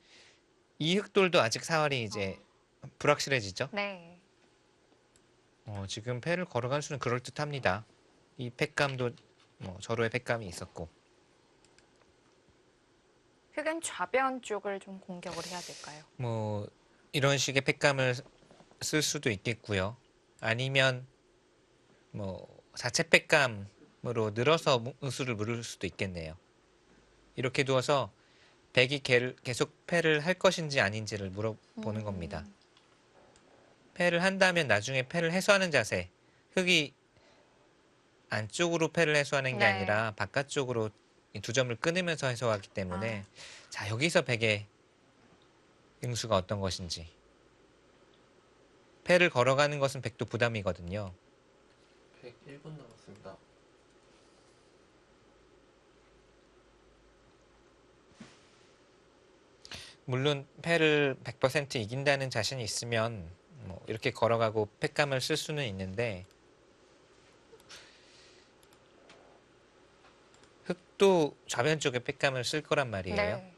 이 흑돌도 아직 사활이 이제 불확실해지죠. 네. 지금 패를 걸어간 수는 그럴듯합니다. 이 패감도 절호의 패감이 있었고. 흑은 좌변 쪽을 좀 공격을 해야 될까요? 뭐 이런 식의 패감을 쓸 수도 있겠고요. 아니면 뭐 자체 패감으로 늘어서 응수를 물을 수도 있겠네요. 이렇게 두어서 백이 계속 패를 할 것인지 아닌지를 물어보는 겁니다. 패를 한다면 나중에 패를 해소하는 자세, 흑이 안쪽으로 패를 해소하는 게 네. 아니라 바깥쪽으로 이 두 점을 끊으면서 해소하기 때문에 자, 여기서 백의 응수가 어떤 것인지. 패를 걸어가는 것은 백도 부담이거든요. 101분 남았습니다. 물론 패를 100% 이긴다는 자신이 있으면 뭐 이렇게 걸어가고 패감을 쓸 수는 있는데 흑도 좌변 쪽에 패감을 쓸 거란 말이에요. 네.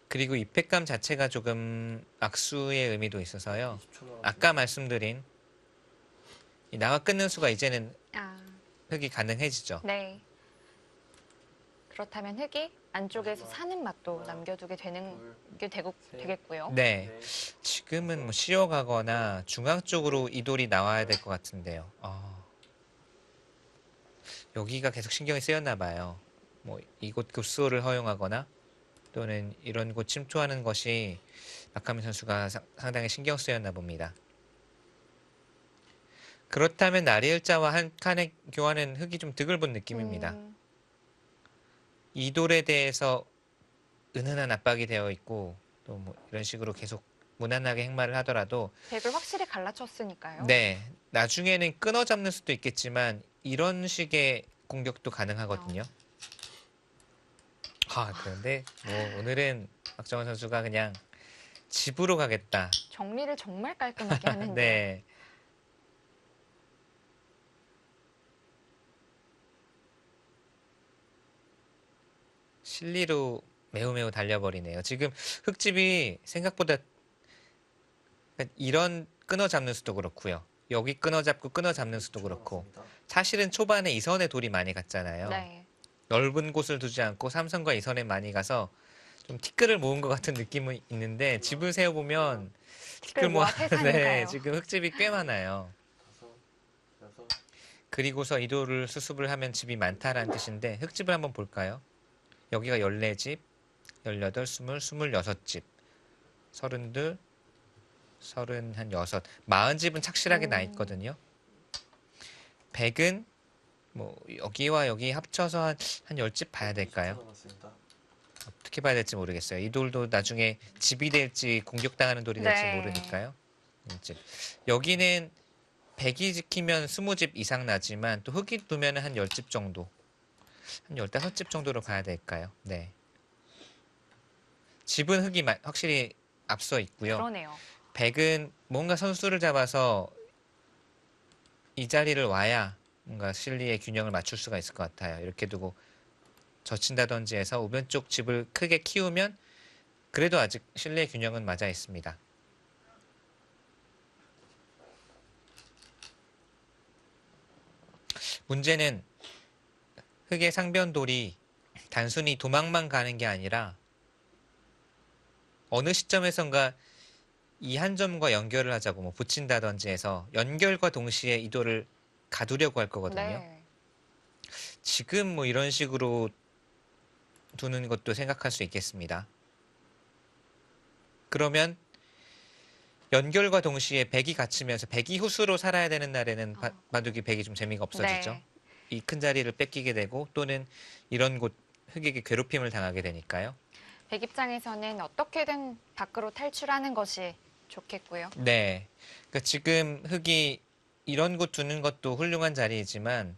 그리고 이 패감 자체가 조금 악수의 의미도 있어서요. 아까 말씀드린 이 나와 끊는 수가 이제는 흑이 가능해지죠. 네. 그렇다면 흑이 안쪽에서 사는 맛도 남겨두게 되겠고요. 네. 지금은 뭐 쉬어가거나 중앙 쪽으로 이 돌이 나와야 될 것 같은데요. 여기가 계속 신경이 쓰였나 봐요. 뭐 이곳 급수호를 허용하거나 또는 이런 곳 침투하는 것이 박하민 선수가 상당히 신경 쓰였나 봅니다. 그렇다면 나리을자와 한 칸의 교환은 흑이 좀 득을 본 느낌입니다. 이 돌에 대해서 은은한 압박이 되어 있고 또 뭐 이런 식으로 계속 무난하게 행마를 하더라도 백을 확실히 갈라쳤으니까요. 네, 나중에는 끊어 잡는 수도 있겠지만 이런 식의 공격도 가능하거든요. 그런데 뭐 오늘은 박정원 선수가 그냥 집으로 가겠다. 정리를 정말 깔끔하게 하는데. 네. 실리로 매우 달려버리네요. 지금 흑집이 생각보다 이런 끊어 잡는 수도 그렇고요. 여기 끊어 잡고 끊어 잡는 수도 그렇고 사실은 초반에 이선에 돌이 많이 갔잖아요. 네. 넓은 곳을 두지 않고 삼선과 이선에 많이 가서 좀 티끌을 모은 것 같은 느낌은 있는데 집을 세어보면 티끌 모아 네, 지금 흑집이 꽤 많아요. 그리고서 이 돌을 수습을 하면 집이 많다라는 뜻인데 흑집을 한번 볼까요? 여기가 14집, 18, 20, 26집, 32, 36, 40집은 착실하게 나 있거든요. 100은 뭐 여기와 여기 합쳐서 한 10집 봐야 될까요? 어떻게 봐야 될지 모르겠어요. 이 돌도 나중에 집이 될지 공격당하는 돌이 될지 모르니까요. 여기는 100이 지키면 20집 이상 나지만 또 흑이 두면 한 10집 정도. 한 15집 정도로 가야 될까요? 네. 집은 흑이 확실히 앞서 있고요. 그러네요. 100은 뭔가 선수를 잡아서 이 자리를 와야 뭔가 실리의 균형을 맞출 수가 있을 것 같아요. 이렇게 두고 젖힌다든지 해서 우변 쪽 집을 크게 키우면 그래도 아직 실리의 균형은 맞아 있습니다. 문제는 흑의 상변돌이 단순히 도망만 가는 게 아니라 어느 시점에선가 이 한 점과 연결을 하자고 뭐 붙인다든지 해서 연결과 동시에 이 돌을 가두려고 할 거거든요. 네. 지금 뭐 이런 식으로 두는 것도 생각할 수 있겠습니다. 그러면 연결과 동시에 백이 갇히면서 백이 후수로 살아야 되는 날에는 바둑이 백이 좀 재미가 없어지죠. 네. 이 큰 자리를 뺏기게 되고 또는 이런 곳 흑에게 괴롭힘을 당하게 되니까요. 백 입장에서는 어떻게든 밖으로 탈출하는 것이 좋겠고요. 네. 그러니까 지금 흑이 이런 곳 두는 것도 훌륭한 자리이지만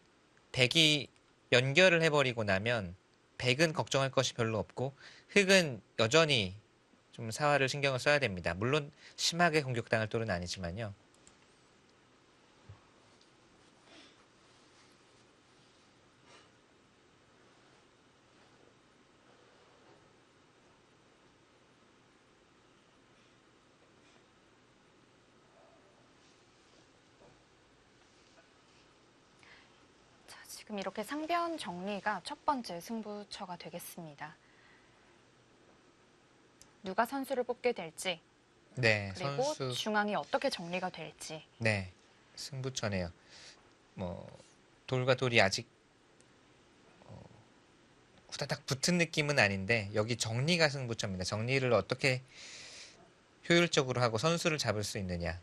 백이 연결을 해버리고 나면 백은 걱정할 것이 별로 없고 흑은 여전히 좀 사활을 신경을 써야 됩니다. 물론 심하게 공격당할 또는 아니지만요. 자, 지금 이렇게 상변 정리가 첫 번째 승부처가 되겠습니다. 누가 선수를 뽑게 될지, 네, 그리고 선수. 중앙이 어떻게 정리가 될지. 네, 승부처네요. 뭐 돌과 돌이 아직 후다닥 붙은 느낌은 아닌데 여기 정리가 승부처입니다. 정리를 어떻게 효율적으로 하고 선수를 잡을 수 있느냐.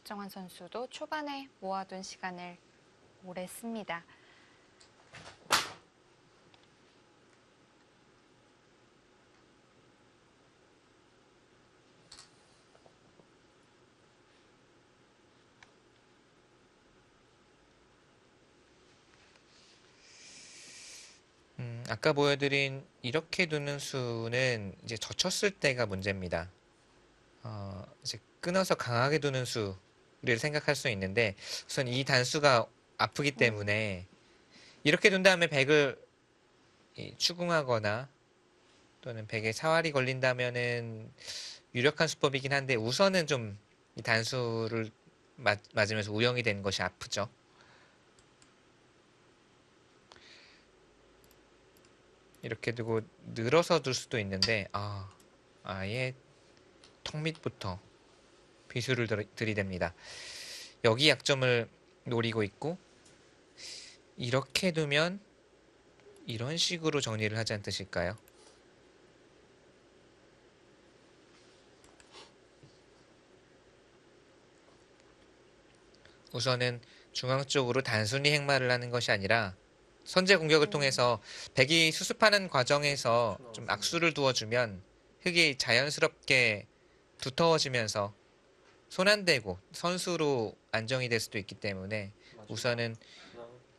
박정환 선수도 초반에 모아둔 시간을 오래 씁니다. 아까 보여드린 이렇게 두는 수는 이제 젖혔을 때가 문제입니다. 이제 끊어서 강하게 두는 수를 생각할 수 있는데 우선 이 단수가 아프기 때문에 이렇게 둔 다음에 백을 추궁하거나 또는 백에 사활이 걸린다면은 유력한 수법이긴 한데 우선은 좀 이 단수를 맞으면서 우영이 되는 것이 아프죠. 이렇게 두고 늘어서 둘 수도 있는데 아예 턱 밑부터 비수를 들이댑니다. 여기 약점을 노리고 있고 이렇게 두면 이런 식으로 정리를 하자는 뜻일까요? 우선은 중앙 쪽으로 단순히 행마를 하는 것이 아니라 선제 공격을 통해서 백이 수습하는 과정에서 좀 악수를 두어주면 흑이 자연스럽게 두터워지면서 손 안 대고 선수로 안정이 될 수도 있기 때문에 우선은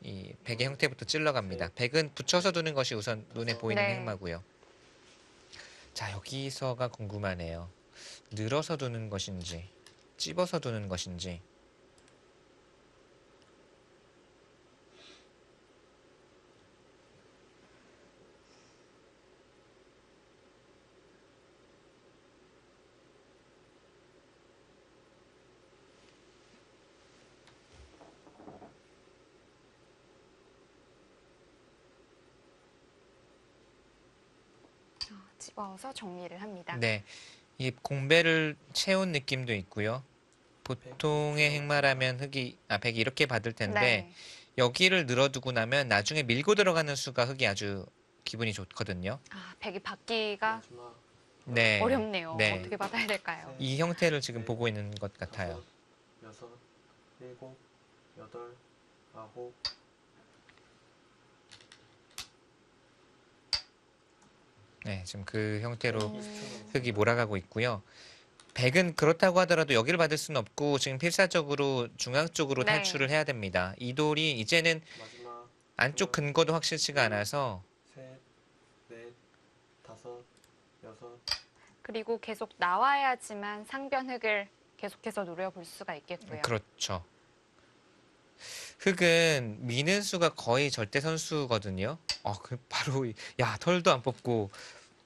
이 백의 형태부터 찔러갑니다. 백은 붙여서 두는 것이 우선 눈에 보이는 네. 행마고요. 자, 여기서가 궁금하네요. 늘어서 두는 것인지 찝어서 두는 것인지. 집어서 정리를 합니다. 네, 이 공배를 채운 느낌도 있고요. 보통의 행마라면 백이 이렇게 받을 텐데 네. 여기를 늘어두고 나면 나중에 밀고 들어가는 수가 흑이 아주 기분이 좋거든요. 백이 받기가 네, 어렵네요. 네. 어떻게 받아야 될까요? 이 형태를 지금 보고 있는 것 같아요. 6, 7, 8, 9. 네, 지금 그 형태로 흑이 몰아가고 있고요. 백은 그렇다고 하더라도 여기를 받을 수는 없고 지금 필사적으로 중앙 쪽으로 네. 탈출을 해야 됩니다. 이 돌이 이제는 마지막 안쪽 근거도 확실치가 않아서 셋, 넷, 다섯, 여섯. 그리고 계속 나와야지만 상변 흑을 계속해서 노려볼 수가 있겠고요. 그렇죠. 흑은 미는 수가 거의 절대 선수거든요. 바로 야 털도 안 뽑고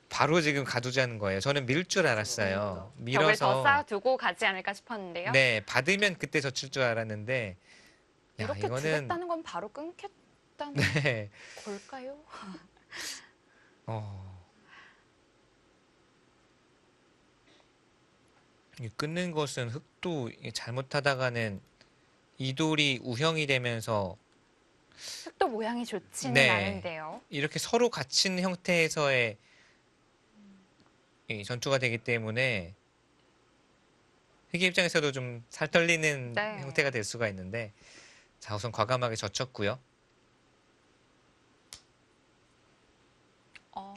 바로 지금 가두자는 거예요. 저는 밀 줄 알았어요. 벽을 더 밀어서 쌓아두고 가지 않을까 싶었는데요. 네 받으면 그때 젖힐 줄 알았는데 야 이렇게 이거는 두겠다는 건 바로 끊겠다는 네. 걸까요? 이 끊는 것은 흙도 이게 잘못하다가는 이 돌이 우형이 되면서 흙도 모양이 좋지는 네. 않은데요. 이렇게 서로 갇힌 형태에서의 이 전투가 되기 때문에 흑의 입장에서도 좀 살떨리는 네. 형태가 될 수가 있는데 자 우선 과감하게 젖혔고요.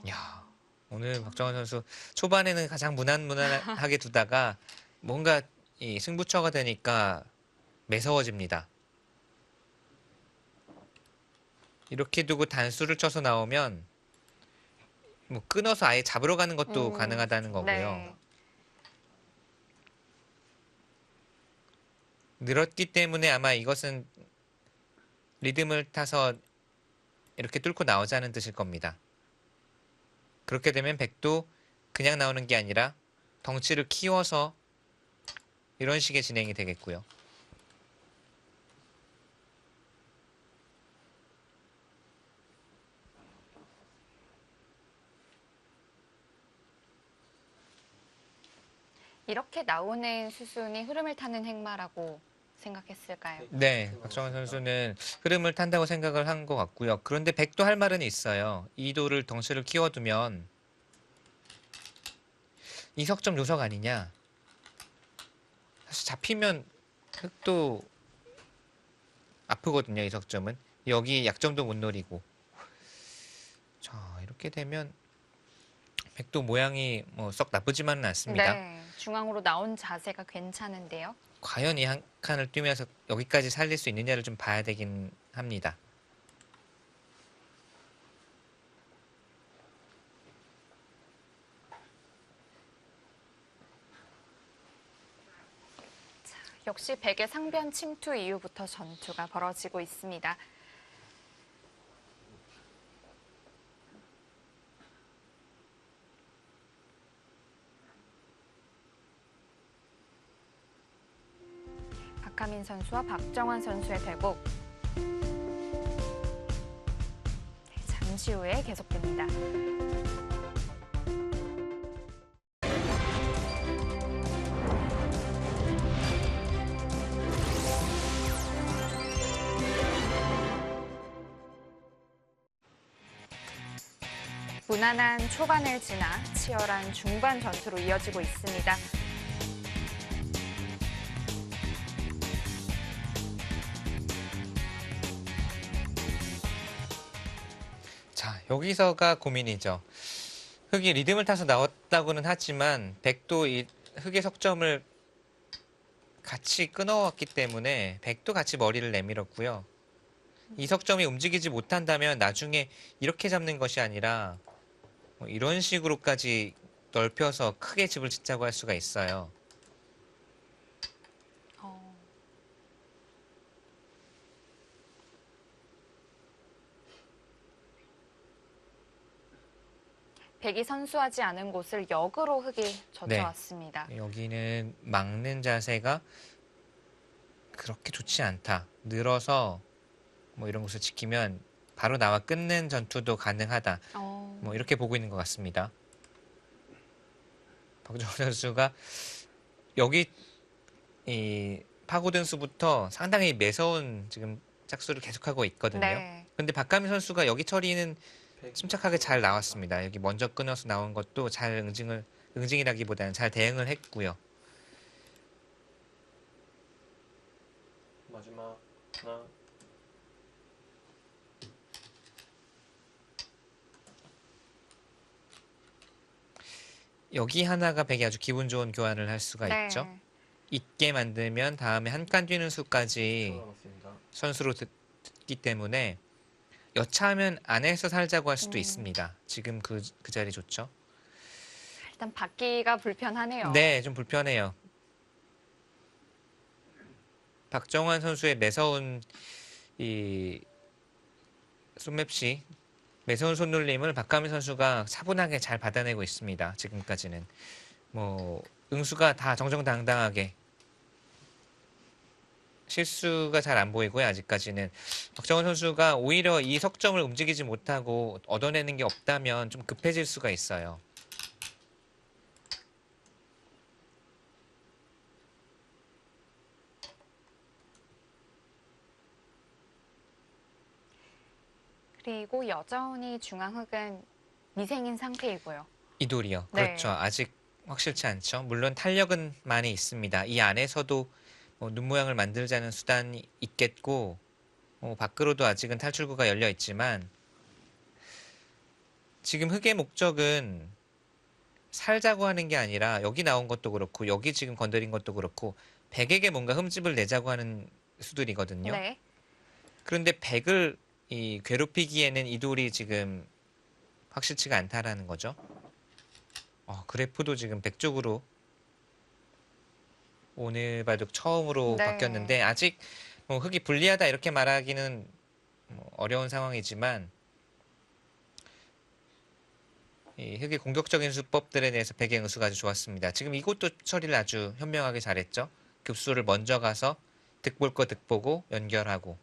야 오늘 박정환 선수 초반에는 가장 무난무난하게 두다가 뭔가 이 승부처가 되니까 매서워집니다. 이렇게 두고 단수를 쳐서 나오면 뭐 끊어서 아예 잡으러 가는 것도 가능하다는 거고요. 네. 늘었기 때문에 아마 이것은 리듬을 타서 이렇게 뚫고 나오자는 뜻일 겁니다. 그렇게 되면 백도 그냥 나오는 게 아니라 덩치를 키워서 이런 식의 진행이 되겠고요. 이렇게 나오는 수순이 흐름을 타는 행마라고 생각했을까요? 네, 박정환 선수는 흐름을 탄다고 생각을 한 것 같고요. 그런데 백도 할 말은 있어요. 이도를 덩치를 키워두면 이석점 요석 아니냐. 사실 잡히면 흑도 아프거든요. 이석점은. 여기 약점도 못 노리고. 자, 이렇게 되면 백도 모양이 뭐 썩 나쁘지만은 않습니다. 네, 중앙으로 나온 자세가 괜찮은데요. 과연 이 한 칸을 뛰면서 여기까지 살릴 수 있느냐를 좀 봐야 되긴 합니다. 역시 백의 상변 침투 이후부터 전투가 벌어지고 있습니다. 박하민 선수와 박정환 선수의 대국. 잠시 후에 계속됩니다. 무난한 초반을 지나 치열한 중반 전투로 이어지고 있습니다. 자, 여기서가 고민이죠. 흑이 리듬을 타서 나왔다고는 하지만 백도 이 흑의 석점을 같이 끊어왔기 때문에 백도 같이 머리를 내밀었고요. 이 석점이 움직이지 못한다면 나중에 이렇게 잡는 것이 아니라 뭐 이런 식으로까지 넓혀서 크게 집을 짓자고 할 수가 있어요. 백이 선수하지 않은 곳을 역으로 흑이 젖혀왔습니다. 네, 여기는 막는 자세가 그렇게 좋지 않다. 늘어서 뭐 이런 곳을 지키면 바로 나와 끊는 전투도 가능하다. 뭐 이렇게 보고 있는 것 같습니다. 박정환 선수가 여기 이 파고든 수부터 상당히 매서운 지금 짝수를 계속하고 있거든요. 네. 근데 박가민 선수가 여기 처리는 침착하게 잘 나왔습니다. 여기 먼저 끊어서 나온 것도 잘 응징이라기보다는 잘 대응을 했고요. 마지막 하나. 여기 하나가 백이 아주 기분 좋은 교환을 할 수가 네. 있죠. 있게 만들면 다음에 한 칸 뛰는 수까지 남았습니다. 선수로 듣기 때문에 여차하면 안에서 살자고 할 수도 있습니다. 지금 그 자리 좋죠. 일단 받기가 불편하네요. 네, 좀 불편해요. 박정환 선수의 매서운 이 손맵시 매서운 손놀림을 박가민 선수가 차분하게 잘 받아내고 있습니다. 지금까지는. 뭐 응수가 다 정정당당하게 실수가 잘 안 보이고요. 아직까지는. 박정원 선수가 오히려 이 석점을 움직이지 못하고 얻어내는 게 없다면 좀 급해질 수가 있어요. 그리고 여전히 중앙흑은 미생인 상태이고요. 이돌이요. 네. 그렇죠. 아직 확실치 않죠. 물론 탄력은 많이 있습니다. 이 안에서도 눈 모양을 만들자는 수단이 있겠고 밖으로도 아직은 탈출구가 열려 있지만 지금 흑의 목적은 살자고 하는 게 아니라 여기 나온 것도 그렇고 여기 지금 건드린 것도 그렇고 백에게 뭔가 흠집을 내자고 하는 수들이거든요. 네. 그런데 백을 괴롭히기에는 이 돌이 지금 확실치가 않다라는 거죠. 그래프도 지금 백 쪽으로 오늘 바둑 처음으로 네. 바뀌었는데 아직 흑이 불리하다 이렇게 말하기는 어려운 상황이지만 이 흑의 공격적인 수법들에 대해서 백의 응수가 아주 좋았습니다. 지금 이것도 처리를 아주 현명하게 잘했죠. 급수를 먼저 가서 득볼 거 득보고 연결하고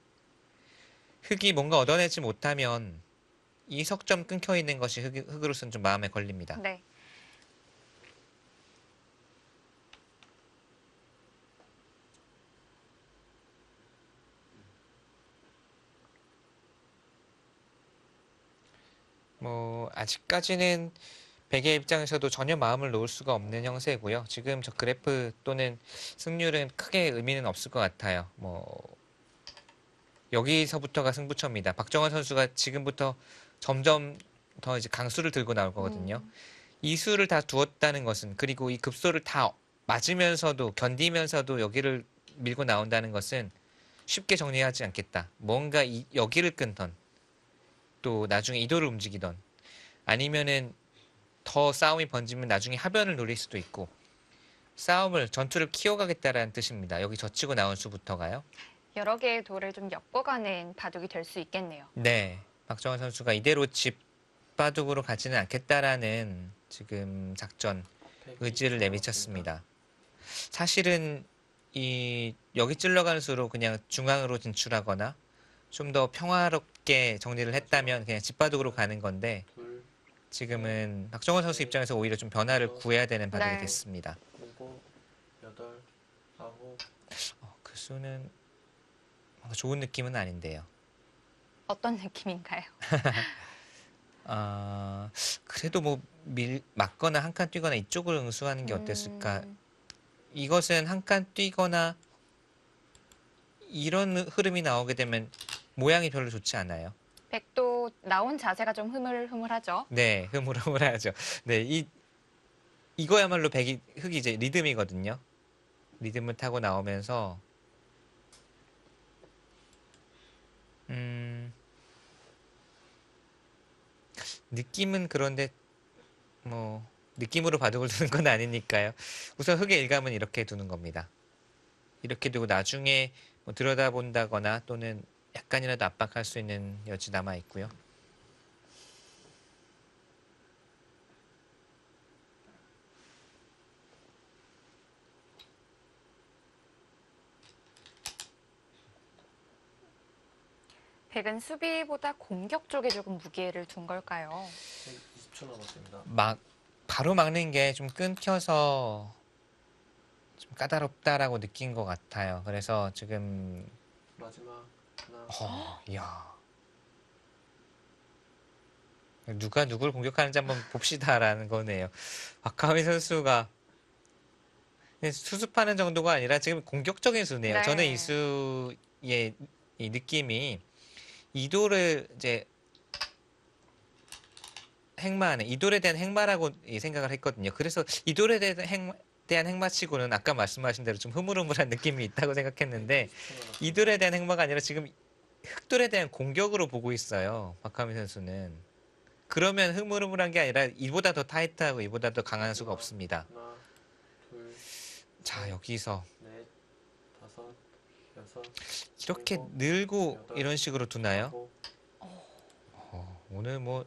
흑이 뭔가 얻어내지 못하면 이 석점 끊겨 있는 것이 흑으로서는 좀 마음에 걸립니다. 네. 아직까지는 백의 입장에서도 전혀 마음을 놓을 수가 없는 형세고요. 지금 저 그래프 또는 승률은 크게 의미는 없을 것 같아요. 여기서부터가 승부처입니다. 박정원 선수가 지금부터 점점 더 이제 강수를 들고 나올 거거든요. 이 수를 다 두었다는 것은 그리고 이 급소를 다 맞으면서도 견디면서도 여기를 밀고 나온다는 것은 쉽게 정리하지 않겠다. 뭔가 여기를 끊던 또 나중에 이도를 움직이던 아니면은 더 싸움이 번지면 나중에 하변을 노릴 수도 있고 전투를 키워가겠다라는 뜻입니다. 여기 젖히고 나온 수부터가요. 여러 개의 돌을 좀 엮어가는 바둑이 될 수 있겠네요. 네, 박정원 선수가 이대로 집 바둑으로 가지는 않겠다라는 지금 작전 의지를 내비쳤습니다. 사실은 여기 찔러가는 수로 그냥 중앙으로 진출하거나 좀 더 평화롭게 정리를 했다면 그냥 집바둑으로 가는 건데 지금은 박정원 선수 입장에서 오히려 좀 변화를 구해야 되는 바둑이 됐습니다. 7, 8, 9 그 수는 좋은 느낌은 아닌데요. 어떤 느낌인가요? 그래도 맞거나 한 칸 뛰거나 이쪽을 응수하는 게 어땠을까? 이것은 한 칸 뛰거나 이런 흐름이 나오게 되면 모양이 별로 좋지 않아요. 백도 나온 자세가 좀 흐물흐물하죠. 네, 흐물흐물하죠. 네, 이거야말로 흑이 이제 리듬이거든요. 리듬을 타고 나오면서 느낌은 그런데 느낌으로 바둑을 두는 건 아니니까요. 우선 흑의 일감은 이렇게 두는 겁니다. 이렇게 두고 나중에 들여다본다거나 또는 약간이라도 압박할 수 있는 여지 남아 있고요. 백은 수비보다 공격 쪽에 조금 무게를 둔 걸까요? 20초 남았습니다. 바로 막는 게 좀 끊겨서 좀 까다롭다라고 느낀 것 같아요. 그래서 지금 마지막 하나. 이야. 누가 누굴 공격하는지 한번 봅시다라는 거네요. 박하민 선수가 수습하는 정도가 아니라 지금 공격적인 수네요. 네. 저는 이 수의 이 느낌이 이도를 이제 이돌에 대한 행마라고 생각을 했거든요. 그래서 이돌에 대한 행마치고는 아까 말씀하신 대로 좀 흐물흐물한 느낌이 있다고 생각했는데 이돌에 대한 행마가 아니라 지금 흑돌에 대한 공격으로 보고 있어요. 박하민 선수는. 그러면 흐물흐물한 게 아니라 이보다 더 타이트하고 이보다 더 강한 수가 없습니다. 하나, 둘, 자, 여기서 넷, 다섯, 여섯, 이렇게 일곱, 늘고 여덟, 이런 식으로 두나요? 아홉, 오늘 뭐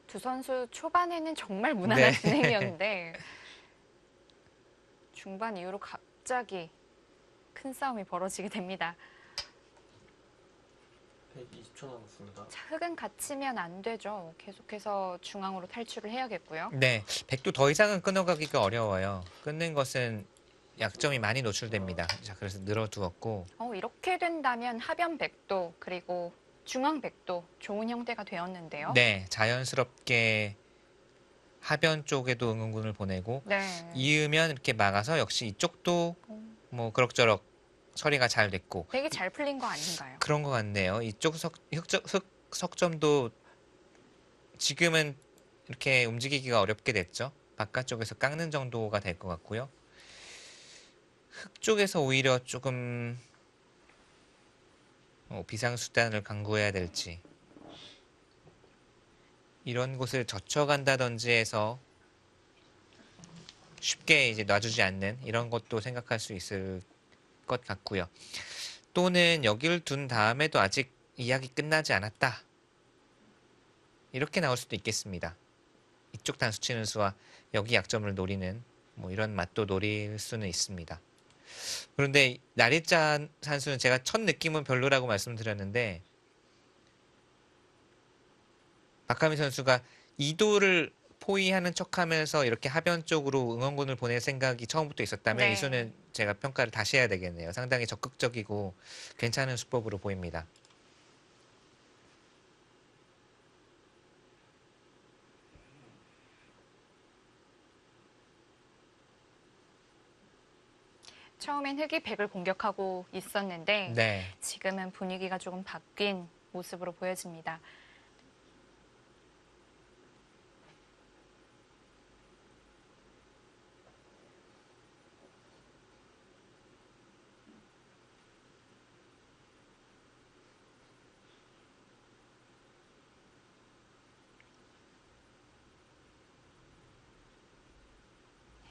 두 선수 초반에는 정말 무난한 네. 진행이었는데 중반 이후로 갑자기 큰 싸움이 벌어지게 됩니다. 120초 남았습니다. 자, 흙은 갇히면 안 되죠. 계속해서 중앙으로 탈출을 해야겠고요. 네, 백도 더 이상은 끊어가기가 어려워요. 끊는 것은 약점이 많이 노출됩니다. 자, 그래서 늘어두었고. 이렇게 된다면 하변 백도 그리고 중앙 백도 좋은 형태가 되었는데요. 네, 자연스럽게 하변 쪽에도 응원군을 보내고 네. 이으면 이렇게 막아서 역시 이쪽도 뭐 그럭저럭 처리가 잘 됐고. 되게 잘 풀린 거 아닌가요? 그런 것 같네요. 이쪽 석점도 지금은 이렇게 움직이기가 어렵게 됐죠. 바깥쪽에서 깎는 정도가 될 것 같고요. 흙 쪽에서 오히려 조금 비상수단을 강구해야 될지 이런 곳을 젖혀간다든지 해서 쉽게 이제 놔주지 않는 이런 것도 생각할 수 있을 것 같고요. 또는 여기를 둔 다음에도 아직 이야기 끝나지 않았다. 이렇게 나올 수도 있겠습니다. 이쪽 단수 치는 수와 여기 약점을 노리는 뭐 이런 맛도 노릴 수는 있습니다. 그런데 나리짜 선수는 제가 첫 느낌은 별로라고 말씀드렸는데 박하민 선수가 이도를 포위하는 척하면서 이렇게 하변 쪽으로 응원군을 보낼 생각이 처음부터 있었다면 네. 이 수는 제가 평가를 다시 해야 되겠네요. 상당히 적극적이고 괜찮은 수법으로 보입니다. 처음엔 흙이 백을 공격하고 있었는데 네. 지금은 분위기가 조금 바뀐 모습으로 보여집니다.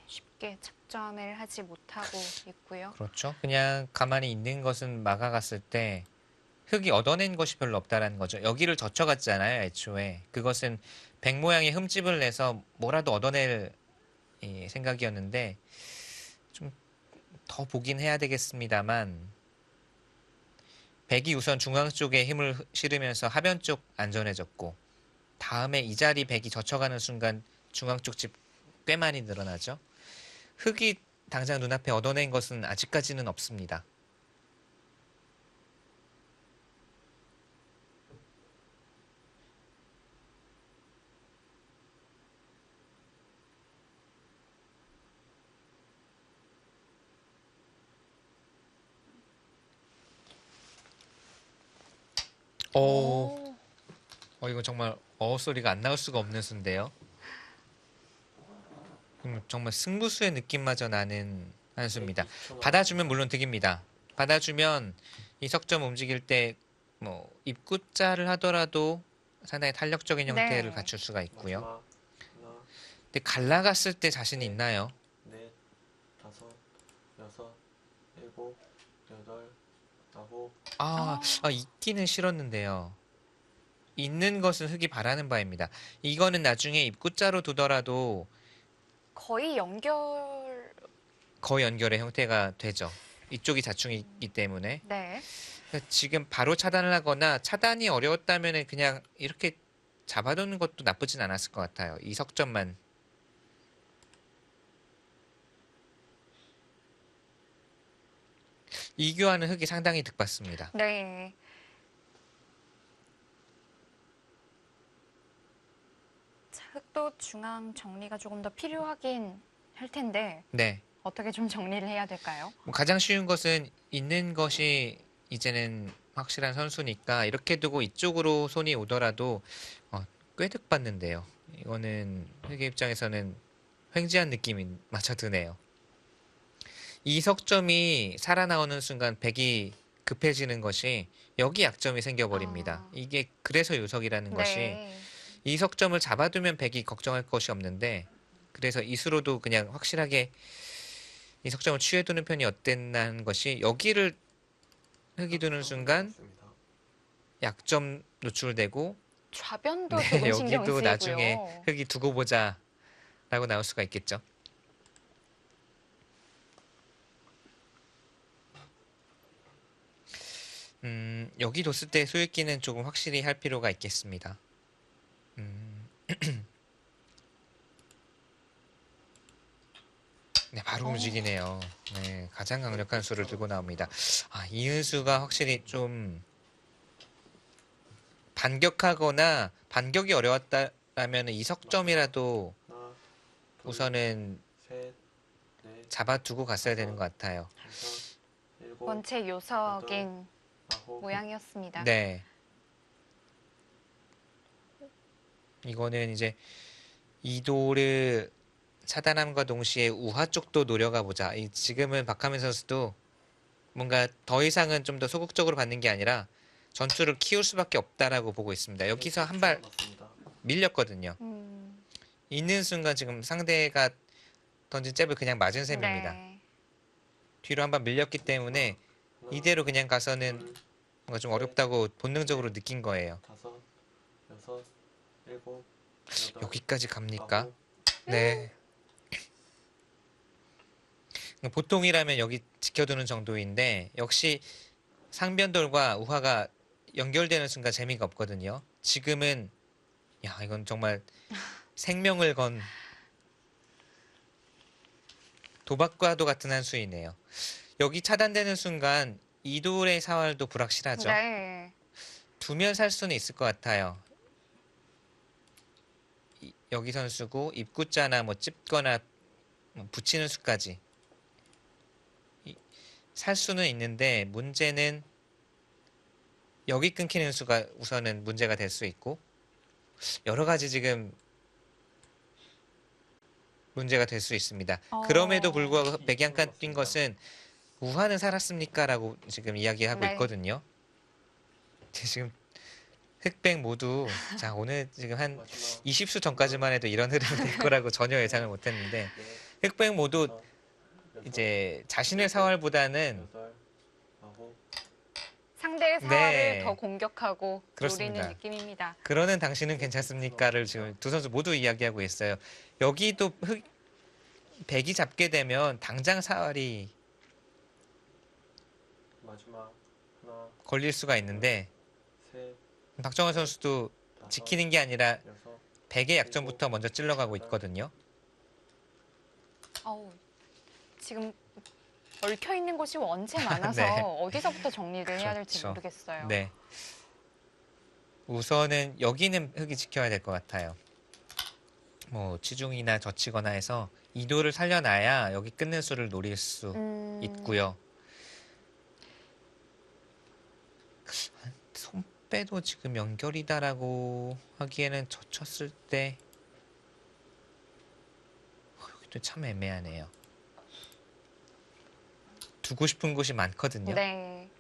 쉽게 착점을 하지 못하고 있고요. 그렇죠. 그냥 가만히 있는 것은 막아갔을 때 흙이 얻어낸 것이 별로 없다라는 거죠. 여기를 젖혀갔잖아요, 애초에. 그것은 백 모양의 흠집을 내서 뭐라도 얻어낼 생각이었는데 좀 더 보긴 해야 되겠습니다만 백이 우선 중앙 쪽에 힘을 실으면서 하변 쪽 안전해졌고 다음에 이 자리 백이 젖혀가는 순간 중앙 쪽 집 꽤 많이 늘어나죠. 흙이 당장 눈앞에 얻어낸 것은 아직까지는 없습니다. 이거 정말 소리가 안 나올 수가 없는 수인데요. 정말 승부수의 느낌마저 나는 한 수입니다. 받아주면 물론 득입니다. 받아주면 이 석점 움직일 때 뭐 입구자를 하더라도 상당히 탄력적인 형태를 갖출 수가 있고요. 근데 갈라갔을 때 자신이 있나요? 넷, 다섯, 여섯, 일곱, 여덟, 아홉. 있기는 싫었는데요. 있는 것은 흙이 바라는 바입니다. 이거는 나중에 입구자로 두더라도 거의 연결의 형태가 되죠. 이쪽이 자충이기 때문에. 네. 그러니까 지금 바로 차단을 하거나 차단이 어려웠다면 그냥 이렇게 잡아두는 것도 나쁘진 않았을 것 같아요. 이 석점만. 이교환은 흙이 상당히 득받습니다. 네. 자, 흙도 중앙 정리가 조금 더 필요하긴 할 텐데 네. 어떻게 좀 정리를 해야 될까요? 가장 쉬운 것은 있는 것이 이제는 확실한 선수니까 이렇게 두고 이쪽으로 손이 오더라도 꽤 득받는데요. 이거는 흙의 입장에서는 횡재한 느낌이 마저 드네요. 이 석점이 살아나오는 순간 백이 급해지는 것이 여기 약점이 생겨버립니다. 이게 그래서 요석이라는 것이 이 석점을 잡아두면 백이 걱정할 것이 없는데 그래서 이수로도 그냥 확실하게 이 석점을 취해두는 편이 어땠나 하는 것이 여기를 흙이 두는 순간 약점 노출되고 좌변도 네, 조금 신경 여기도 쓰이고요. 나중에 흙이 두고 보자라고 나올 수가 있겠죠. 여기 뒀을 때 소유기는 조금 확실히 할 필요가 있겠습니다. 네, 바로 움직이네요. 네, 가장 강력한 수를 들고 나옵니다. 아, 이은수가 확실히 좀 반격하거나 반격이 어려웠다라면 이석점이라도 하나, 둘, 우선은 셋, 넷, 잡아두고 갔어야 되는 것 같아요. 다섯, 일곱, 원체 요석인 아홉, 모양이었습니다. 네. 이거는 이제 이도를 차단함과 동시에 우하 쪽도 노려가 보자. 지금은 박하민 선수도 뭔가 더 이상은 좀 더 소극적으로 받는 게 아니라 전투를 키울 수밖에 없다라고 보고 있습니다. 여기서 한 발 밀렸거든요. 있는 순간 지금 상대가 던진 잽을 그냥 맞은 셈입니다. 네. 뒤로 한 발 밀렸기 때문에 이대로 그냥 가서는 뭔가 좀 어렵다고 본능적으로 느낀 거예요. 다섯, 여섯, 일곱, 여덟, 여기까지 갑니까? 아홉, 네. 보통이라면 여기 지켜두는 정도인데 역시 상변돌과 우하가 연결되는 순간 재미가 없거든요. 지금은 야 이건 정말 생명을 건 도박과도 같은 한 수이네요. 여기 차단되는 순간 이돌의 사활도 불확실하죠. 네. 두면 살 수는 있을 것 같아요. 여기 선수고 입구자나 뭐 찝거나 뭐 붙이는 수까지 살 수는 있는데 문제는 여기 끊기는 수가 우선은 문제가 될 수 있고 여러 가지 지금 문제가 될 수 있습니다. 그럼에도 불구하고 백이 한 칸 뛴 것은 우하는 살았습니까? 라고 지금 이야기하고 네. 있거든요. 지금 흑백 모두 자 오늘 지금 한 20수 전까지만 해도 이런 흐름이 될 거라고 전혀 예상을 못했는데 흑백 모두 이제 자신의 사활보다는 상대의 사활을 네. 더 공격하고 그렇습니다. 노리는 느낌입니다. 그러는 당신은 괜찮습니까를 지금 두 선수 모두 이야기하고 있어요. 여기도 백이 잡게 되면 당장 사활이 마지막 하나, 걸릴 수가 있는데 셋, 박정환 선수도 다섯, 지키는 게 아니라 여섯, 백의 약점부터 먼저 찔러가고 있거든요. 어우, 지금 얽혀 있는 곳이 원체 많아서 네. 어디서부터 정리를 해야 될지 그렇죠. 모르겠어요. 네. 우선은 여기는 흙이 지켜야 될 것 같아요. 뭐 치중이나 젖히거나 해서 이도를 살려놔야 여기 끊는 수를 노릴 수 있고요. 손빼도 지금 연결이다라고 하기에는 젖혔을 때 여기도 참 애매하네요. 두고 싶은 곳이 많거든요. 네.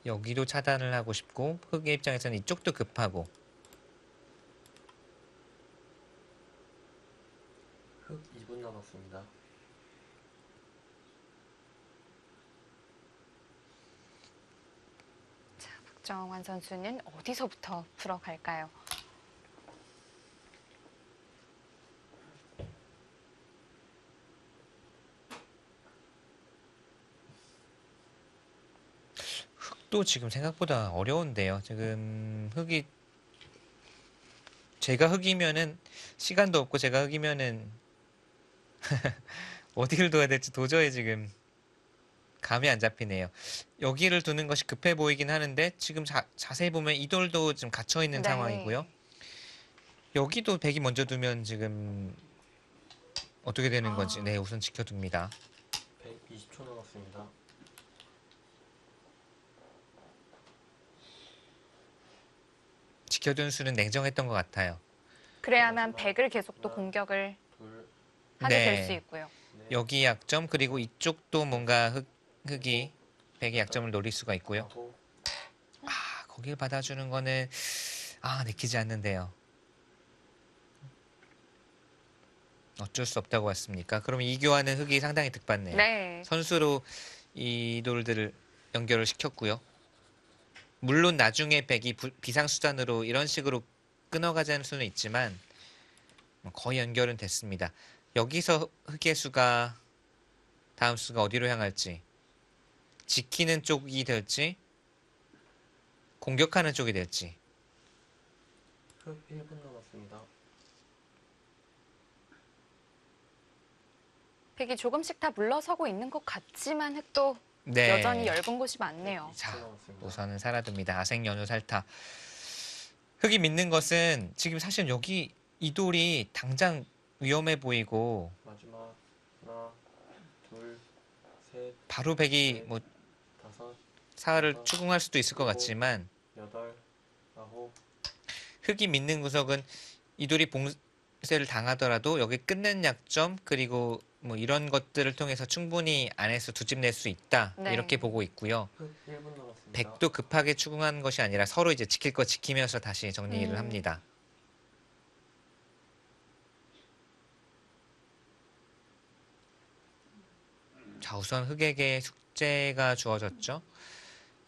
여기도 차단을 하고 싶고 흑의 입장에서는 이쪽도 급하고 흑 2분 남았습니다. 자, 박정환 선수는 어디서부터 풀어갈까요? 흑도 지금 생각보다 어려운데요. 지금 흑이 제가 흑이면은 시간도 없고 제가 흑이면은 어디를 둬야 될지 도저히 지금 감이 안 잡히네요. 여기를 두는 것이 급해 보이긴 하는데 지금 자세히 보면 이 돌도 지금 갇혀 있는 네. 상황이고요. 여기도 백이 먼저 두면 지금 어떻게 되는 건지 네 우선 지켜둡니다. 120초 남았습니다. 지켜둔 수는 냉정했던 것 같아요. 그래야만 백을 계속 또 공격을 하게 네. 될 수 있고요. 여기 약점 그리고 이쪽도 뭔가 흑이 백의 약점을 노릴 수가 있고요. 아 거길 받아주는 거는 내키지 않는데요. 어쩔 수 없다고 했습니까? 그럼 이 교환은 흑이 상당히 득받네요. 네. 선수로 이 돌들을 연결을 시켰고요. 물론 나중에 백이 비상수단으로 이런 식으로 끊어가자는 수는 있지만 거의 연결은 됐습니다. 여기서 흑의 수가 다음 수가 어디로 향할지, 지키는 쪽이 될지 공격하는 쪽이 될지. 흑 1분 남았습니다. 백이 조금씩 다 물러서고 있는 것 같지만 흑도 네. 여전히 엷은 곳이 많네요. 자, 우선은 살아둡니다. 아생 연우 살타. 흑이 믿는 것은 지금 사실 여기 이 돌이 당장 위험해 보이고 마지막 하나, 둘, 셋, 바로 백이 뭐 다섯, 사활을 추궁할 수도 있을 것 같지만 여덟, 아홉. 흑이 믿는 구석은 이 돌이 봉쇄를 당하더라도 여기 끝낸 약점 그리고 뭐 이런 것들을 통해서 충분히 안에서 두 집 낼 수 있다 네. 이렇게 보고 있고요. 흑 1분 남았습니다. 백도 급하게 추궁한 것이 아니라 서로 이제 지킬 거 지키면서 다시 정리를 합니다. 자, 우선 흑에게 숙제가 주어졌죠.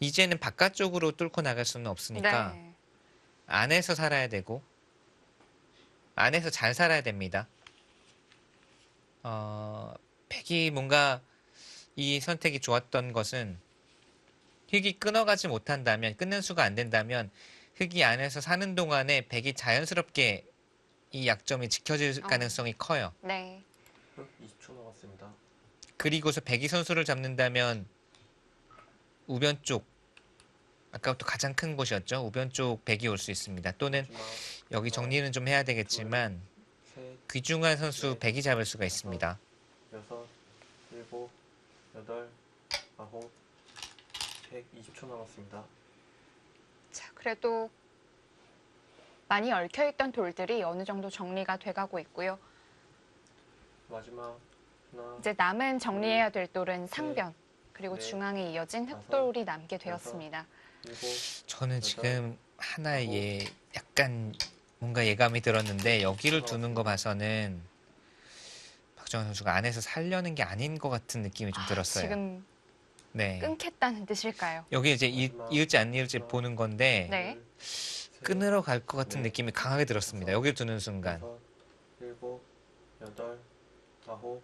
이제는 바깥쪽으로 뚫고 나갈 수는 없으니까 네. 안에서 살아야 되고 안에서 잘 살아야 됩니다. 백이 뭔가 이 선택이 좋았던 것은 흑이 끊어가지 못한다면, 끊는 수가 안 된다면 흑이 안에서 사는 동안에 백이 자연스럽게 이 약점이 지켜질 가능성이 커요. 네. 흑 20초 남았습니다. 그리고서 백이 선수를 잡는다면 우변 쪽, 아까부터 가장 큰 곳이었죠. 우변 쪽 백이 올 수 있습니다. 또는 마지막 여기 정리는 좀 해야 되겠지만 셋, 귀중한 선수 백이 잡을 수가 있습니다. 여섯, 일곱, 여덟, 아홉. 120초 남았습니다. 자, 그래도 많이 얽혀있던 돌들이 어느 정도 정리가 돼가고 있고요. 마지막 하나, 이제 남은 정리해야 될 돌은 상변, 그리고 네. 중앙에 이어진 흑돌이 남게 되었습니다. 일곱, 저는 지금 하나의 약간 뭔가 예감이 들었는데 여기를 두는 거 봐서는 박정환 선수가 안에서 살려는 게 아닌 것 같은 느낌이 좀 들었어요. 지금 네. 끊겠다는 뜻일까요? 여기 이제 이을지 안 이을지 보는 건데 네. 끊으러 갈 것 같은 느낌이 강하게 들었습니다. 여기를 두는 순간. 여섯, 일곱, 여덟, 아홉.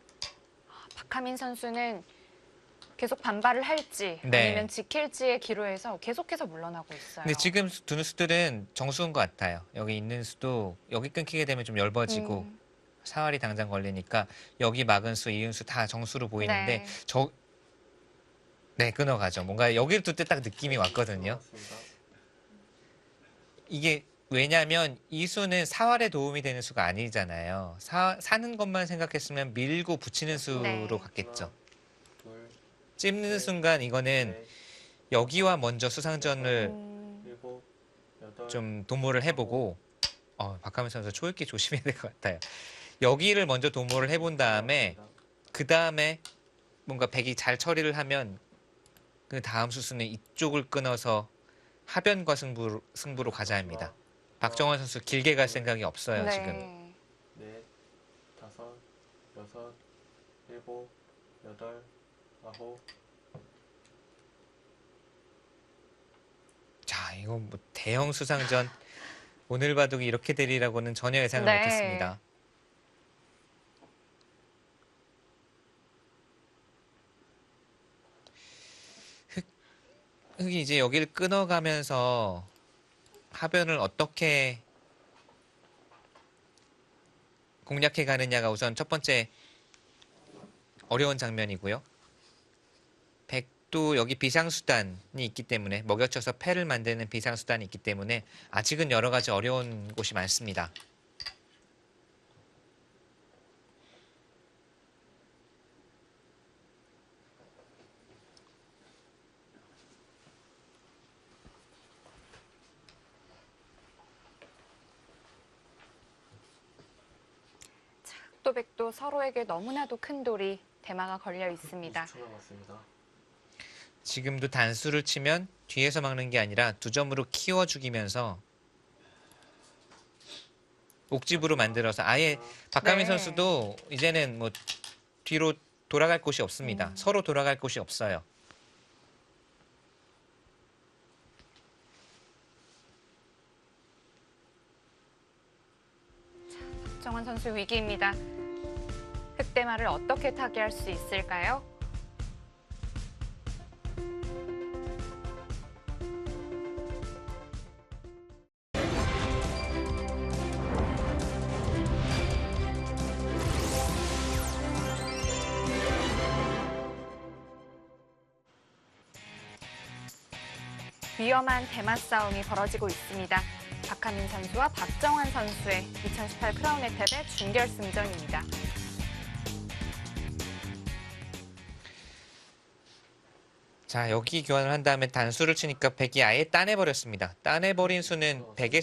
박하민 선수는 계속 반발을 할지 네. 아니면 지킬지의 기로에서 계속해서 물러나고 있어요. 근데 지금 두는 수들은 정수인 것 같아요. 여기 있는 수도 여기 끊기게 되면 좀 얇아지고 사활이 당장 걸리니까 여기 막은 수, 이은 수 다 정수로 보이는데 네. 네, 끊어가죠. 뭔가 여기를 둘 때 딱 느낌이 왔거든요. 이게 왜냐하면 이 수는 사활에 도움이 되는 수가 아니잖아요. 사는 것만 생각했으면 밀고 붙이는 수로 네. 갔겠죠. 둘, 찝는 순간 이거는 넷, 여기와 먼저 수상전을 일곱, 여덟. 좀 도모를 해보고 박하민 선수 초읽기 조심해야 될 것 같아요. 여기를 먼저 도모를 해본 다음에 그 다음에 뭔가 백이 잘 처리를 하면 그 다음 수수는 이쪽을 끊어서 하변과 승부로 가자 합니다. 박정환 선수 길게 갈 생각이 없어요. 네. 지금. 넷, 다섯, 여섯, 일곱, 여덟, 아홉. 자, 이거 뭐 대형 수상전 오늘 바둑이 이렇게 되리라고는 전혀 예상을 네. 못했습니다. 흑이 이제 여기를 끊어가면서 하변을 어떻게 공략해 가느냐가 우선 첫 번째 어려운 장면이고요. 백도 여기 비상수단이 있기 때문에 먹여쳐서 패를 만드는 비상수단이 있기 때문에 아직은 여러 가지 어려운 곳이 많습니다. 흑도백도 서로에게 너무나도 큰 돌이 대마가 걸려 있습니다. 20초 남았습니다. 지금도 단수를 치면 뒤에서 막는 게 아니라 두 점으로 키워 죽이면서 옥집으로 만들어서 아예 박가민 네. 선수도 이제는 뭐 뒤로 돌아갈 곳이 없습니다. 서로 돌아갈 곳이 없어요. 박정환 선수 위기입니다. 흑대마를 어떻게 타개할 수 있을까요? 위험한 대마 싸움이 벌어지고 있습니다. 박하민 선수와 박정환 선수의 2018 크라운 혜택의 준결승전입니다. 자, 여기 교환을 한 다음에 단수를 치니까 백이 아예 따내버렸습니다. 따내버린 수는 흑의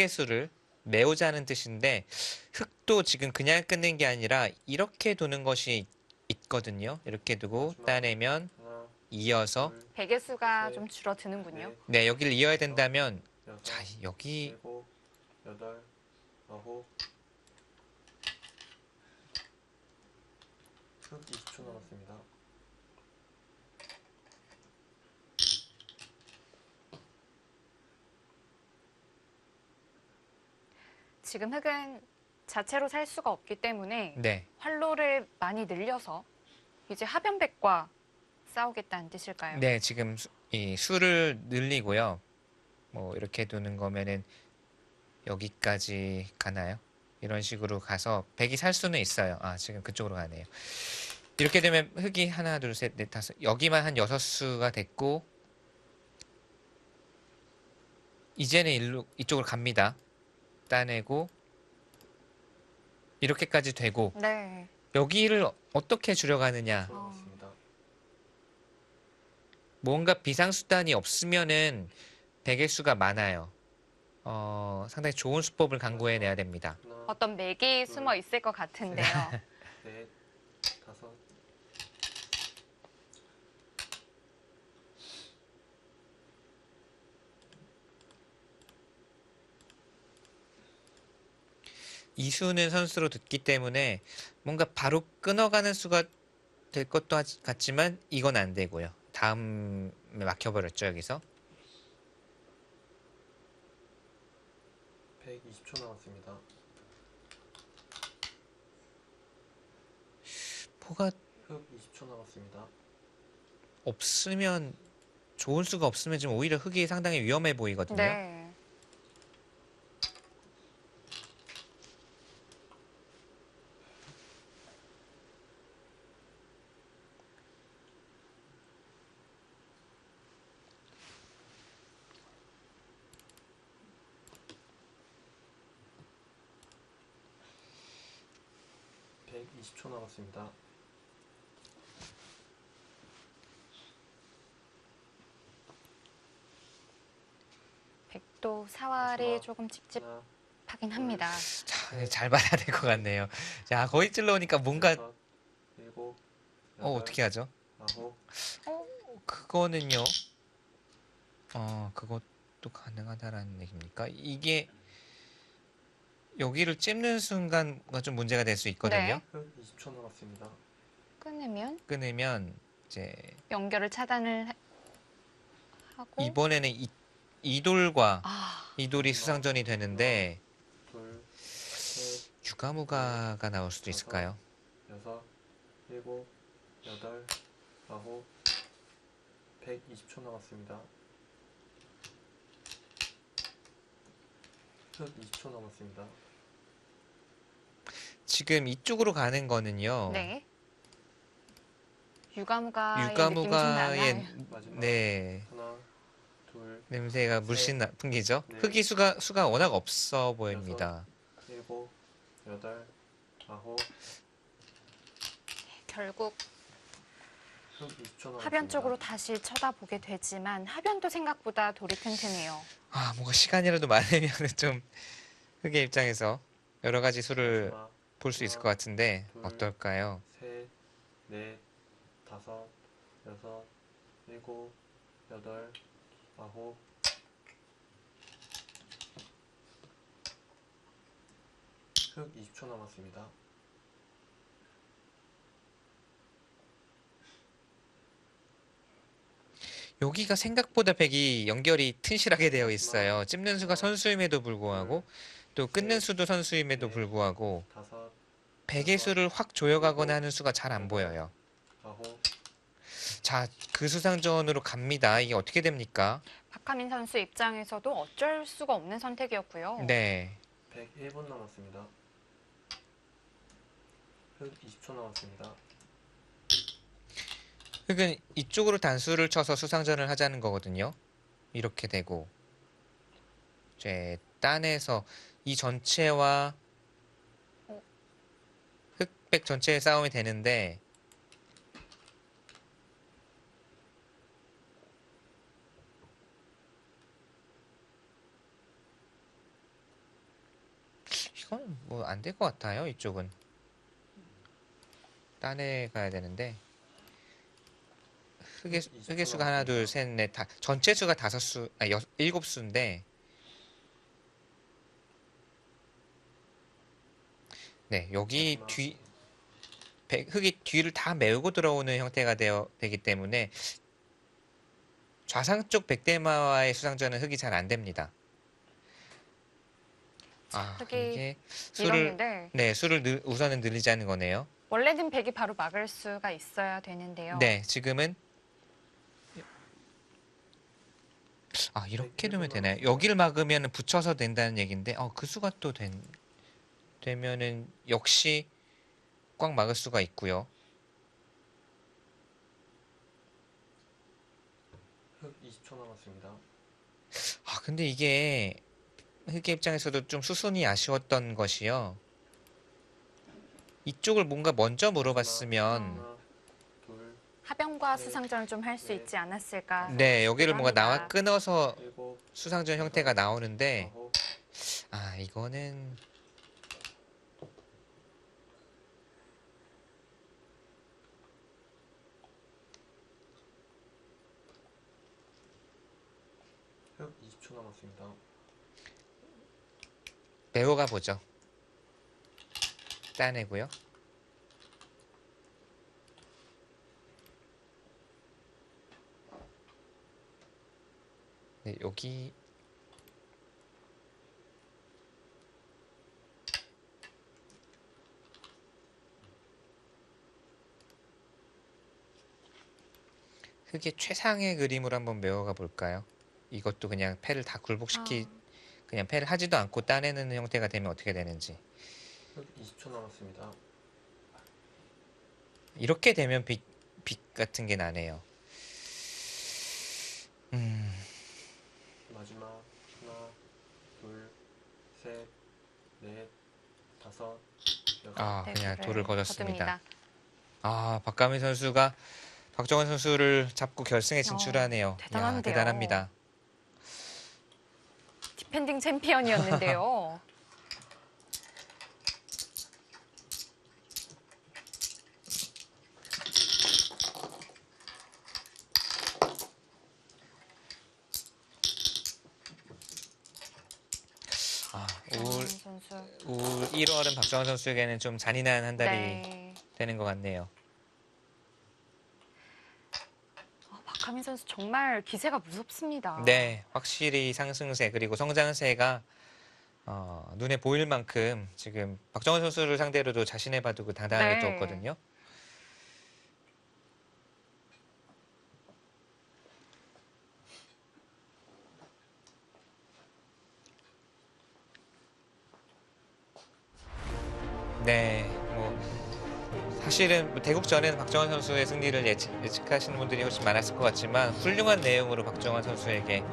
수를 메우자는 뜻인데 흑도 지금 그냥 끊는 게 아니라 이렇게 두는 것이 있거든요. 이렇게 두고 따내면 하나, 이어서 둘, 백의 수가 네. 좀 줄어드는군요. 넷, 네, 여기를 이어야 된다면 여섯, 자, 여기 일곱, 여덟, 아홉. 흑 20초 남았습니다. 지금 흑은 자체로 살 수가 없기 때문에 네. 활로를 많이 늘려서 이제 하변백과 싸우겠다는 뜻일까요? 네, 지금 이 수를 늘리고요. 뭐 이렇게 두는 거면은 여기까지 가나요? 이런 식으로 가서 백이 살 수는 있어요. 아, 지금 그쪽으로 가네요. 이렇게 되면 흑이 하나, 둘, 셋, 넷, 다섯, 여기만 한 6수가 됐고 이제는 이쪽으로 갑니다. 따내고 이렇게까지 되고 네. 여기를 어떻게 줄여가느냐. 10초 남았습니다. 뭔가 비상수단이 없으면은 백의 수가 많아요. 상당히 좋은 수법을 강구해내야 됩니다. 하나, 어떤 맥이 숨어 있을 것 같은데요. 넷, 다섯. 이 수는 선수로 듣기 때문에 뭔가 바로 끊어가는 수가 될 것도 같지만 이건 안 되고요. 다음에 막혀버렸죠, 여기서. 120초 남았습니다. 포가 흑 20초 남았습니다. 없으면 좋은 수가 없으면 지금 오히려 흑이 상당히 위험해 보이거든요. 네. 백 20초 남았습니다. 백도 사활이 마지막. 조금 찝찝하긴 하나, 합니다. 자, 잘 봐야 될 것 같네요. 자, 거의 찔러오니까 뭔가 여섯, 일곱, 여덟, 어떻게 하죠? 아홉. 그거는요. 그것도 가능하다라는 얘기입니까? 이게 여기를 찝는 순간가 좀 문제가 될 수 있거든요. 네. 흑 20초 남았습니다. 끊으면 끊으면 이제 연결을 차단을 하고 이번에는 이돌과 아, 이돌이 수상전이 되는데 둘, 셋, 유가무가가 나올 수도 있을까요? 여섯, 일곱, 여덟, 아홉. 120초 남았습니다. 흑 20초 남았습니다. 지금 이쪽으로 가는 거는요. 네. 유가무가의 느낌이 좀 유가무가의 나나요? 마지막. 네 하나, 둘, 냄새가 물씬 풍기죠. 네. 흑이 수가 워낙 없어 보입니다. 일곱, 여덟, 아홉. 결국 흑 20초 남았습니다. 하변 쪽으로 다시 쳐다보게 되지만 하변도 생각보다 돌이 튼튼해요. 아, 뭔가 시간이라도 많으면 좀 흑의 입장에서 여러 가지 수를 마지막. 볼 수 있을 것 같은데 둘, 어떨까요? 셋, 넷, 다섯, 여섯, 일곱, 여덟, 아홉. 흑 20초 남았습니다. 여기가 생각보다 백이 연결이 튼실하게 되어 있어요. 찝는 수가 선수임에도 불구하고 또 끊는 수도 선수임에도 네. 불구하고 다섯, 백의 수를 확 조여가거나 하는 수가 잘 안 보여요. 아홉, 자, 그 수상전으로 갑니다. 이게 어떻게 됩니까? 박하민 선수 입장에서도 어쩔 수가 없는 선택이었고요. 네. 101분 남았습니다. 흑 20초 남았습니다. 흑은 이쪽으로 단수를 쳐서 수상전을 하자는 거거든요. 이렇게 되고 이제 딴에서 이 전체와 흑백 전체의 싸움이 되는데 이건 뭐 안 될 것 같아요. 이쪽은 딴에 가야 되는데 흑의 수가 하나, 둘, 셋, 넷, 다 전체 수가 다섯 수, 일곱 수인데 네, 여기 흑이 뒤를 다 메우고 들어오는 형태가 되기 때문에 좌상 쪽 백대마와의 수상전은 흑이 잘 안 됩니다. 이게 수를 우선은 늘리자는 거네요. 원래는 백이 바로 막을 수가 있어야 되는데요. 네, 지금은 이렇게 두면 되나요? 여기를 막으면 붙여서 된다는 얘기인데 그 수가 또 되면은 역시 꽉 막을 수가 있고요. 흑 20초 남았습니다. 근데 이게 흑의 입장에서도 좀 수순이 아쉬웠던 것이요. 이쪽을 뭔가 먼저 물어봤으면 하나, 둘, 하병과 수상전을 좀 할 수 있지 않았을까. 네, 여기를 뭔가 합니다. 나와 끊어서 일곱, 수상전 형태가 나오는데 아홉, 이거는 흑 20초 남았습니다. 메워가 보죠. 따내고요. 네, 여기 흑의 최상의 그림으로 한번 메워가 볼까요? 이것도 그냥 패를 다 그냥 패를 하지도 않고 따내는 형태가 되면 어떻게 되는지. 흑 20초 남았습니다. 이렇게 되면 빛 같은 게 나네요. 마지막 하나, 둘, 셋, 넷, 다섯, 여섯. 그냥 돌을 거뒀습니다. 거둡니다. 박가민 선수가 박정환 선수를 잡고 결승에 진출하네요. 대단한데요. 대단합니다. 디펜딩 챔피언이었는데요. 올 1월은 박정환 선수에게는 좀 잔인한 한 달이 되는 것 같네요. 박하민 선수 정말 기세가 무섭습니다. 네, 확실히 상승세 그리고 성장세가 눈에 보일 만큼 지금 박정환 선수를 상대로도 자신의 바둑을 당당하게 뒀거든요. 네, 사실은 대국전에는 박정환 선수의 승리를 예측하시는 분들이 훨씬 많았을 것 같지만 훌륭한 내용으로 박정환 선수에게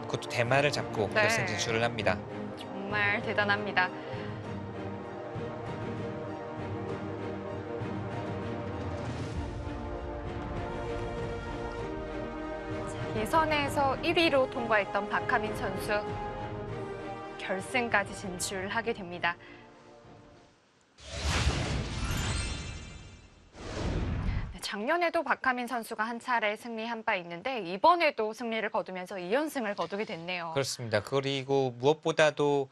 그것도 대마를 잡고 결승 진출을 합니다. 정말 대단합니다. 예선에서 1위로 통과했던 박하민 선수 결승까지 진출하게 됩니다. 작년에도 박하민 선수가 한 차례 승리한 바 있는데 이번에도 승리를 거두면서 2연승을 거두게 됐네요. 그렇습니다. 그리고 무엇보다도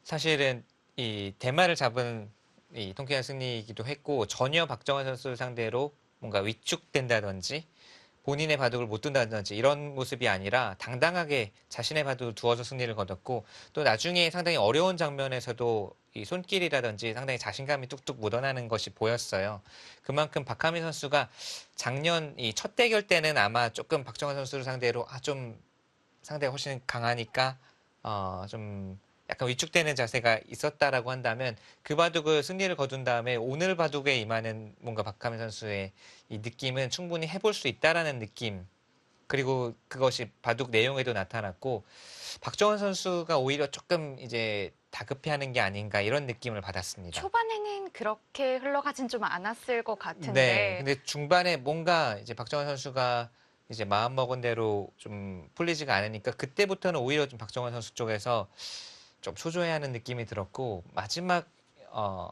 사실은 이 대마를 잡은 이 통쾌한 승리이기도 했고 전혀 박정환 선수를 상대로 뭔가 위축된다든지 본인의 바둑을 못 둔다든지 이런 모습이 아니라 당당하게 자신의 바둑을 두어서 승리를 거뒀고 또 나중에 상당히 어려운 장면에서도 이 손길이라든지 상당히 자신감이 뚝뚝 묻어나는 것이 보였어요. 그만큼 박하민 선수가 작년 이 첫 대결 때는 아마 조금 박정환 선수를 상대로 좀 상대가 훨씬 강하니까 좀 약간 위축되는 자세가 있었다라고 한다면 그 바둑을 승리를 거둔 다음에 오늘 바둑에 임하는 뭔가 박하민 선수의 이 느낌은 충분히 해볼 수 있다라는 느낌 그리고 그것이 바둑 내용에도 나타났고 박정환 선수가 오히려 조금 이제 다급해하는 게 아닌가 이런 느낌을 받았습니다. 초반에는 그렇게 흘러가진 좀 않았을 것 같은데. 네, 근데 중반에 뭔가 이제 박정환 선수가 이제 마음 먹은 대로 좀 풀리지가 않으니까 그때부터는 오히려 좀 박정환 선수 쪽에서 좀 초조해하는 느낌이 들었고 마지막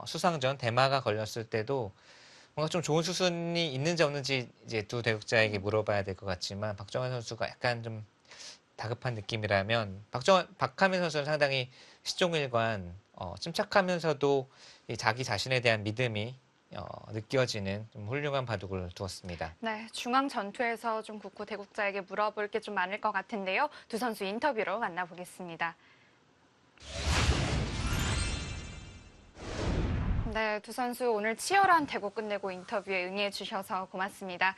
수상전 대마가 걸렸을 때도 뭔가 좀 좋은 수순이 있는지 없는지 이제 두 대국자에게 물어봐야 될 것 같지만 박정환 선수가 약간 좀 다급한 느낌이라면 박하민 선수는 상당히 시종일관 침착하면서도 이 자기 자신에 대한 믿음이 느껴지는 좀 훌륭한 바둑을 두었습니다. 네, 중앙 전투에서 좀 국구 대국자에게 물어볼 게 좀 많을 것 같은데요. 두 선수 인터뷰로 만나보겠습니다. 네, 두 선수 오늘 치열한 대국 끝내고 인터뷰에 응해 주셔서 고맙습니다.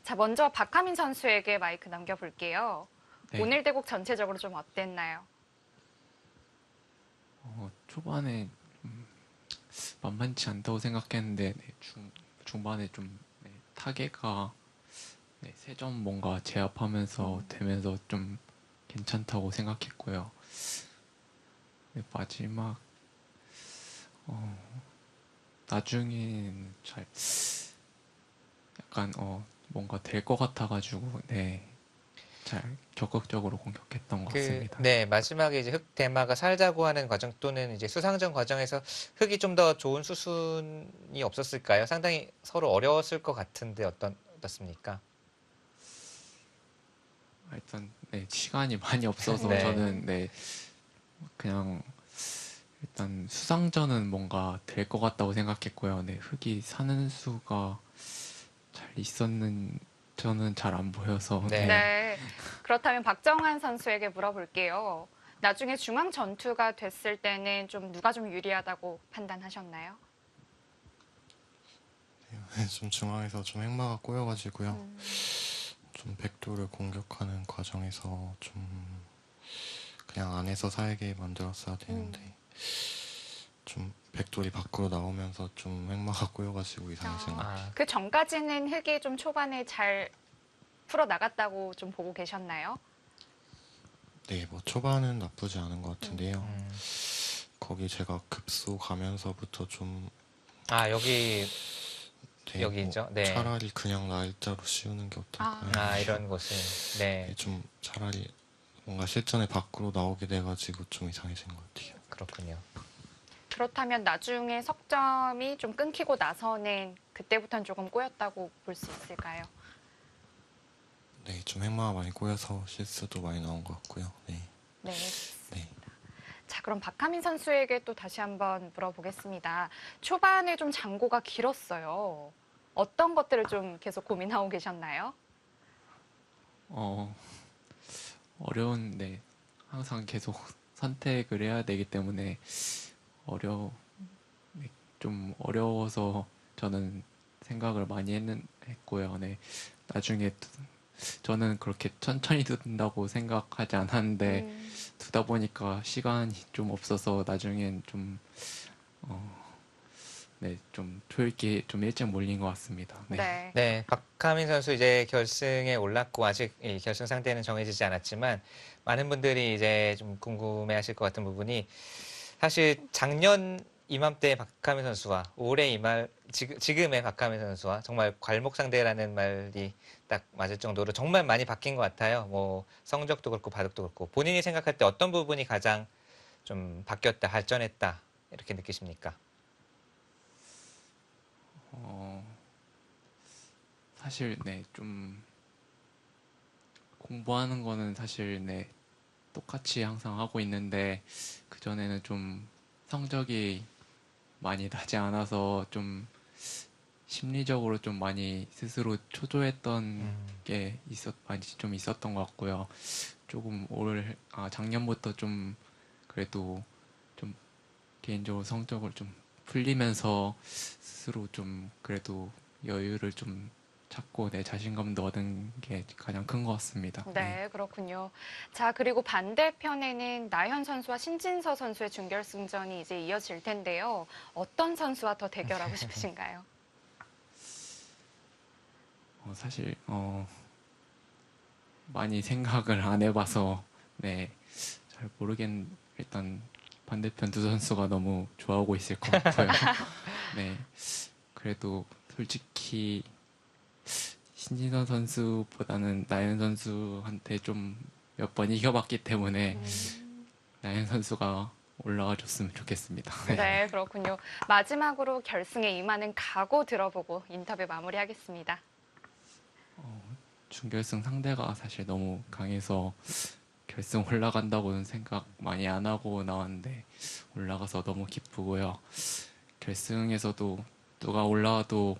자, 먼저 박하민 선수에게 마이크 넘겨볼게요. 네. 오늘 대국 전체적으로 좀 어땠나요? 초반에 만만치 않다고 생각했는데 중반에 좀 타계가 3점 뭔가 제압하면서 되면서 좀 괜찮다고 생각했고요. 마지막 나중엔 잘 약간 뭔가 될 것 같아가지고 잘 적극적으로 공격했던 것 같습니다. 네, 마지막에 이제 흑 대마가 살자고 하는 과정 또는 이제 수상전 과정에서 흑이 좀 더 좋은 수순이 없었을까요? 상당히 서로 어려웠을 것 같은데 어떻습니까? 일단 시간이 많이 없어서 네. 저는 그냥 일단 수상전은 뭔가 될 것 같다고 생각했고요. 흑이 사는 수가 잘 있었는 저는 잘 안 보여서 네. 그렇다면 박정환 선수에게 물어볼게요. 나중에 중앙 전투가 됐을 때는 좀 누가 좀 유리하다고 판단하셨나요? 좀 중앙에서 좀 행마가 꼬여가지고요. 좀 백도를 공격하는 과정에서 좀 그냥 안에서 살게 만들었어야 되는데 좀 백돌이 밖으로 나오면서 좀 행마가 꼬여가지고 이상해진 것 같아요. 그 전까지는 흑이 좀 초반에 잘 풀어 나갔다고 좀 보고 계셨나요? 네, 뭐 초반은 나쁘지 않은 것 같은데요. 거기 제가 급소 가면서부터 좀 여기 네, 여기 뭐 있죠. 네. 차라리 그냥 날짜로 씌우는 게 어떨까요? 이런 곳은 네, 좀 차라리 뭔가 실전에 밖으로 나오게 돼가지고 좀 이상해진 것 같아요. 그렇군요. 그렇다면 나중에 석점이 좀 끊기고 나서는 그때부터는 조금 꼬였다고 볼 수 있을까요? 네, 좀 행마가 많이 꼬여서 실수도 많이 나온 것 같고요. 네. 네. 네. 자, 그럼 박하민 선수에게 또 다시 한번 물어보겠습니다. 초반에 좀 장고가 길었어요. 어떤 것들을 좀 계속 고민하고 계셨나요? 어려운데 항상 계속 선택을 해야 되기 때문에 좀 어려워서 저는 생각을 많이 했고요. 나중에 저는 그렇게 천천히 둔다고 생각하지 않았는데 두다 보니까 시간이 좀 없어서 나중엔 좀 초읽기 좀 일찍 몰린 것 같습니다. 네. 네, 박하민 선수 이제 결승에 올랐고 아직 이 결승 상대는 정해지지 않았지만 많은 분들이 이제 좀 궁금해하실 것 같은 부분이 사실 작년 이맘때 박하민 선수와 올해 지금의 박하민 선수와 정말 괄목 상대라는 말이 딱 맞을 정도로 정말 많이 바뀐 것 같아요. 뭐 성적도 그렇고 바둑도 그렇고 본인이 생각할 때 어떤 부분이 가장 좀 바뀌었다, 발전했다 이렇게 느끼십니까? 사실 좀 공부하는 거는 사실 똑같이 항상 하고 있는데 그전에는 좀 성적이 많이 나지 않아서 좀 심리적으로 좀 많이 스스로 초조했던 게 많이 좀 있었던 것 같고요. 조금 작년부터 좀 그래도 좀 개인적으로 성적을 좀 풀리면서 스스로 좀 그래도 여유를 좀 찾고 내 자신감도 얻은 게 가장 큰 것 같습니다. 네, 그렇군요. 자, 그리고 반대편에는 나현 선수와 신진서 선수의 준결승전이 이제 이어질 텐데요. 어떤 선수와 더 대결하고 싶으신가요? 사실 많이 생각을 안 해봐서 네, 잘 일단 반대편 두 선수가 너무 좋아하고 있을 것 같고요. 네, 그래도 솔직히 신진서 선수보다는 나연 선수한테 좀 몇 번 이겨봤기 때문에 나연 선수가 올라가 줬으면 좋겠습니다. 네, 그렇군요. 마지막으로 결승에 임하는 각오 들어보고 인터뷰 마무리하겠습니다. 준결승 상대가 사실 너무 강해서 결승 올라간다고는 생각 많이 안 하고 나왔는데 올라가서 너무 기쁘고요. 결승에서도 누가 올라와도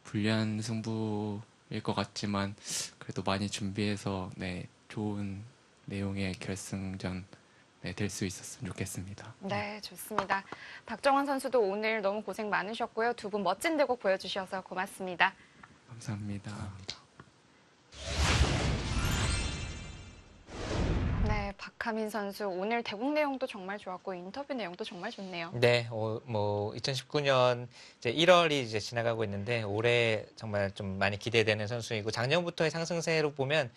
불리한 승부일 것 같지만 그래도 많이 준비해서 네, 좋은 내용의 결승전 될 수 있었으면 좋겠습니다. 네, 좋습니다. 박정환 선수도 오늘 너무 고생 많으셨고요. 두 분 멋진 대국 보여주셔서 고맙습니다. 감사합니다. 네, 박하민 선수 오늘 대국 내용도 정말 좋았고 인터뷰 내용도 정말 좋네요. 네, 2019년 이제 1월이 이제 지나가고 있는데 올해 정말 좀 많이 기대되는 선수이고 작년부터의 상승세로 보면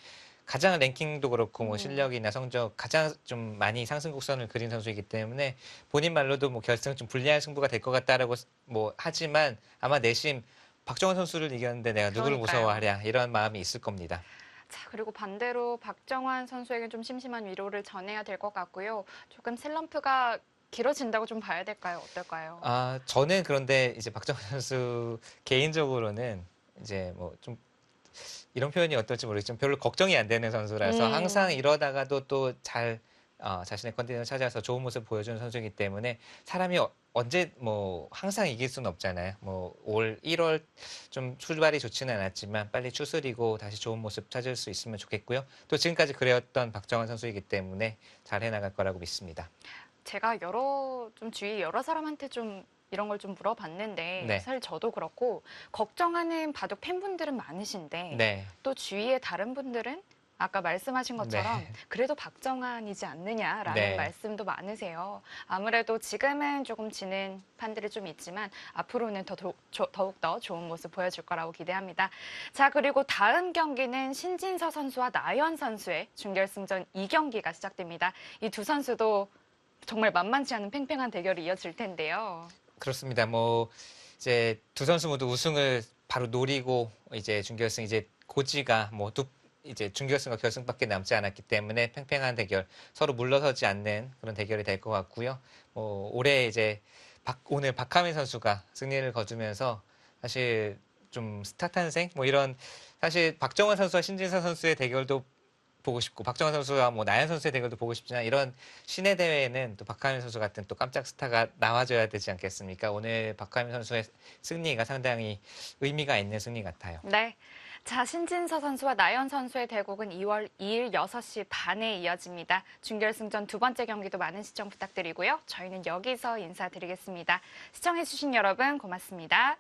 가장 랭킹도 그렇고 뭐 실력이나 성적 가장 좀 많이 상승 곡선을 그린 선수이기 때문에 본인 말로도 뭐 결승 좀 불리한 승부가 될 것 같다라고 뭐 하지만 아마 내심 박정환 선수를 이겼는데 내가 누구를 그러니까요. 무서워하랴 이런 마음이 있을 겁니다. 자, 그리고 반대로 박정환 선수에게 좀 심심한 위로를 전해야 될 것 같고요. 조금 슬럼프가 길어진다고 좀 봐야 될까요? 어떨까요? 저는 그런데 이제 박정환 선수 개인적으로는 이제 뭐 좀 이런 표현이 어떨지 모르겠지만 별로 걱정이 안 되는 선수라서 항상 이러다가도 또 잘 자신의 컨디션을 찾아서 좋은 모습 보여주는 선수이기 때문에 사람이 언제 뭐 항상 이길 수는 없잖아요. 뭐 올 1월 좀 출발이 좋지는 않았지만 빨리 추스리고 다시 좋은 모습 찾을 수 있으면 좋겠고요. 또 지금까지 그래왔던 박정환 선수이기 때문에 잘 해나갈 거라고 믿습니다. 제가 주위 여러 사람한테 좀 이런 걸 좀 물어봤는데 네. 사실 저도 그렇고 걱정하는 바둑 팬분들은 많으신데 네. 또 주위의 다른 분들은 아까 말씀하신 것처럼 네. 그래도 박정환이지 않느냐라는 네. 말씀도 많으세요. 아무래도 지금은 조금 지는 판들이 좀 있지만 앞으로는 더욱더 좋은 모습 보여줄 거라고 기대합니다. 자, 그리고 다음 경기는 신진서 선수와 나연 선수의 준결승전 2경기가 시작됩니다. 이 두 선수도 정말 만만치 않은 팽팽한 대결이 이어질 텐데요. 그렇습니다. 뭐 이제 두 선수 모두 우승을 바로 노리고 이제 준결승 이제 고지가 뭐 이제 준결승과 결승밖에 남지 않았기 때문에 팽팽한 대결, 서로 물러서지 않는 그런 대결이 될 것 같고요. 뭐 올해 이제 오늘 박하민 선수가 승리를 거두면서 사실 좀 스타 탄생 뭐 이런 사실 박정환 선수와 신진서 선수의 대결도 보고 싶고 박정환 선수와 뭐 나연 선수의 대결도 보고 싶지만 이런 신의 대회에는 또 박하민 선수 같은 또 깜짝 스타가 나와줘야 되지 않겠습니까? 오늘 박하민 선수의 승리가 상당히 의미가 있는 승리 같아요. 네. 자, 신진서 선수와 나연 선수의 대국은 2월 2일 6시 반에 이어집니다. 준결승전 두 번째 경기도 많은 시청 부탁드리고요. 저희는 여기서 인사드리겠습니다. 시청해주신 여러분 고맙습니다.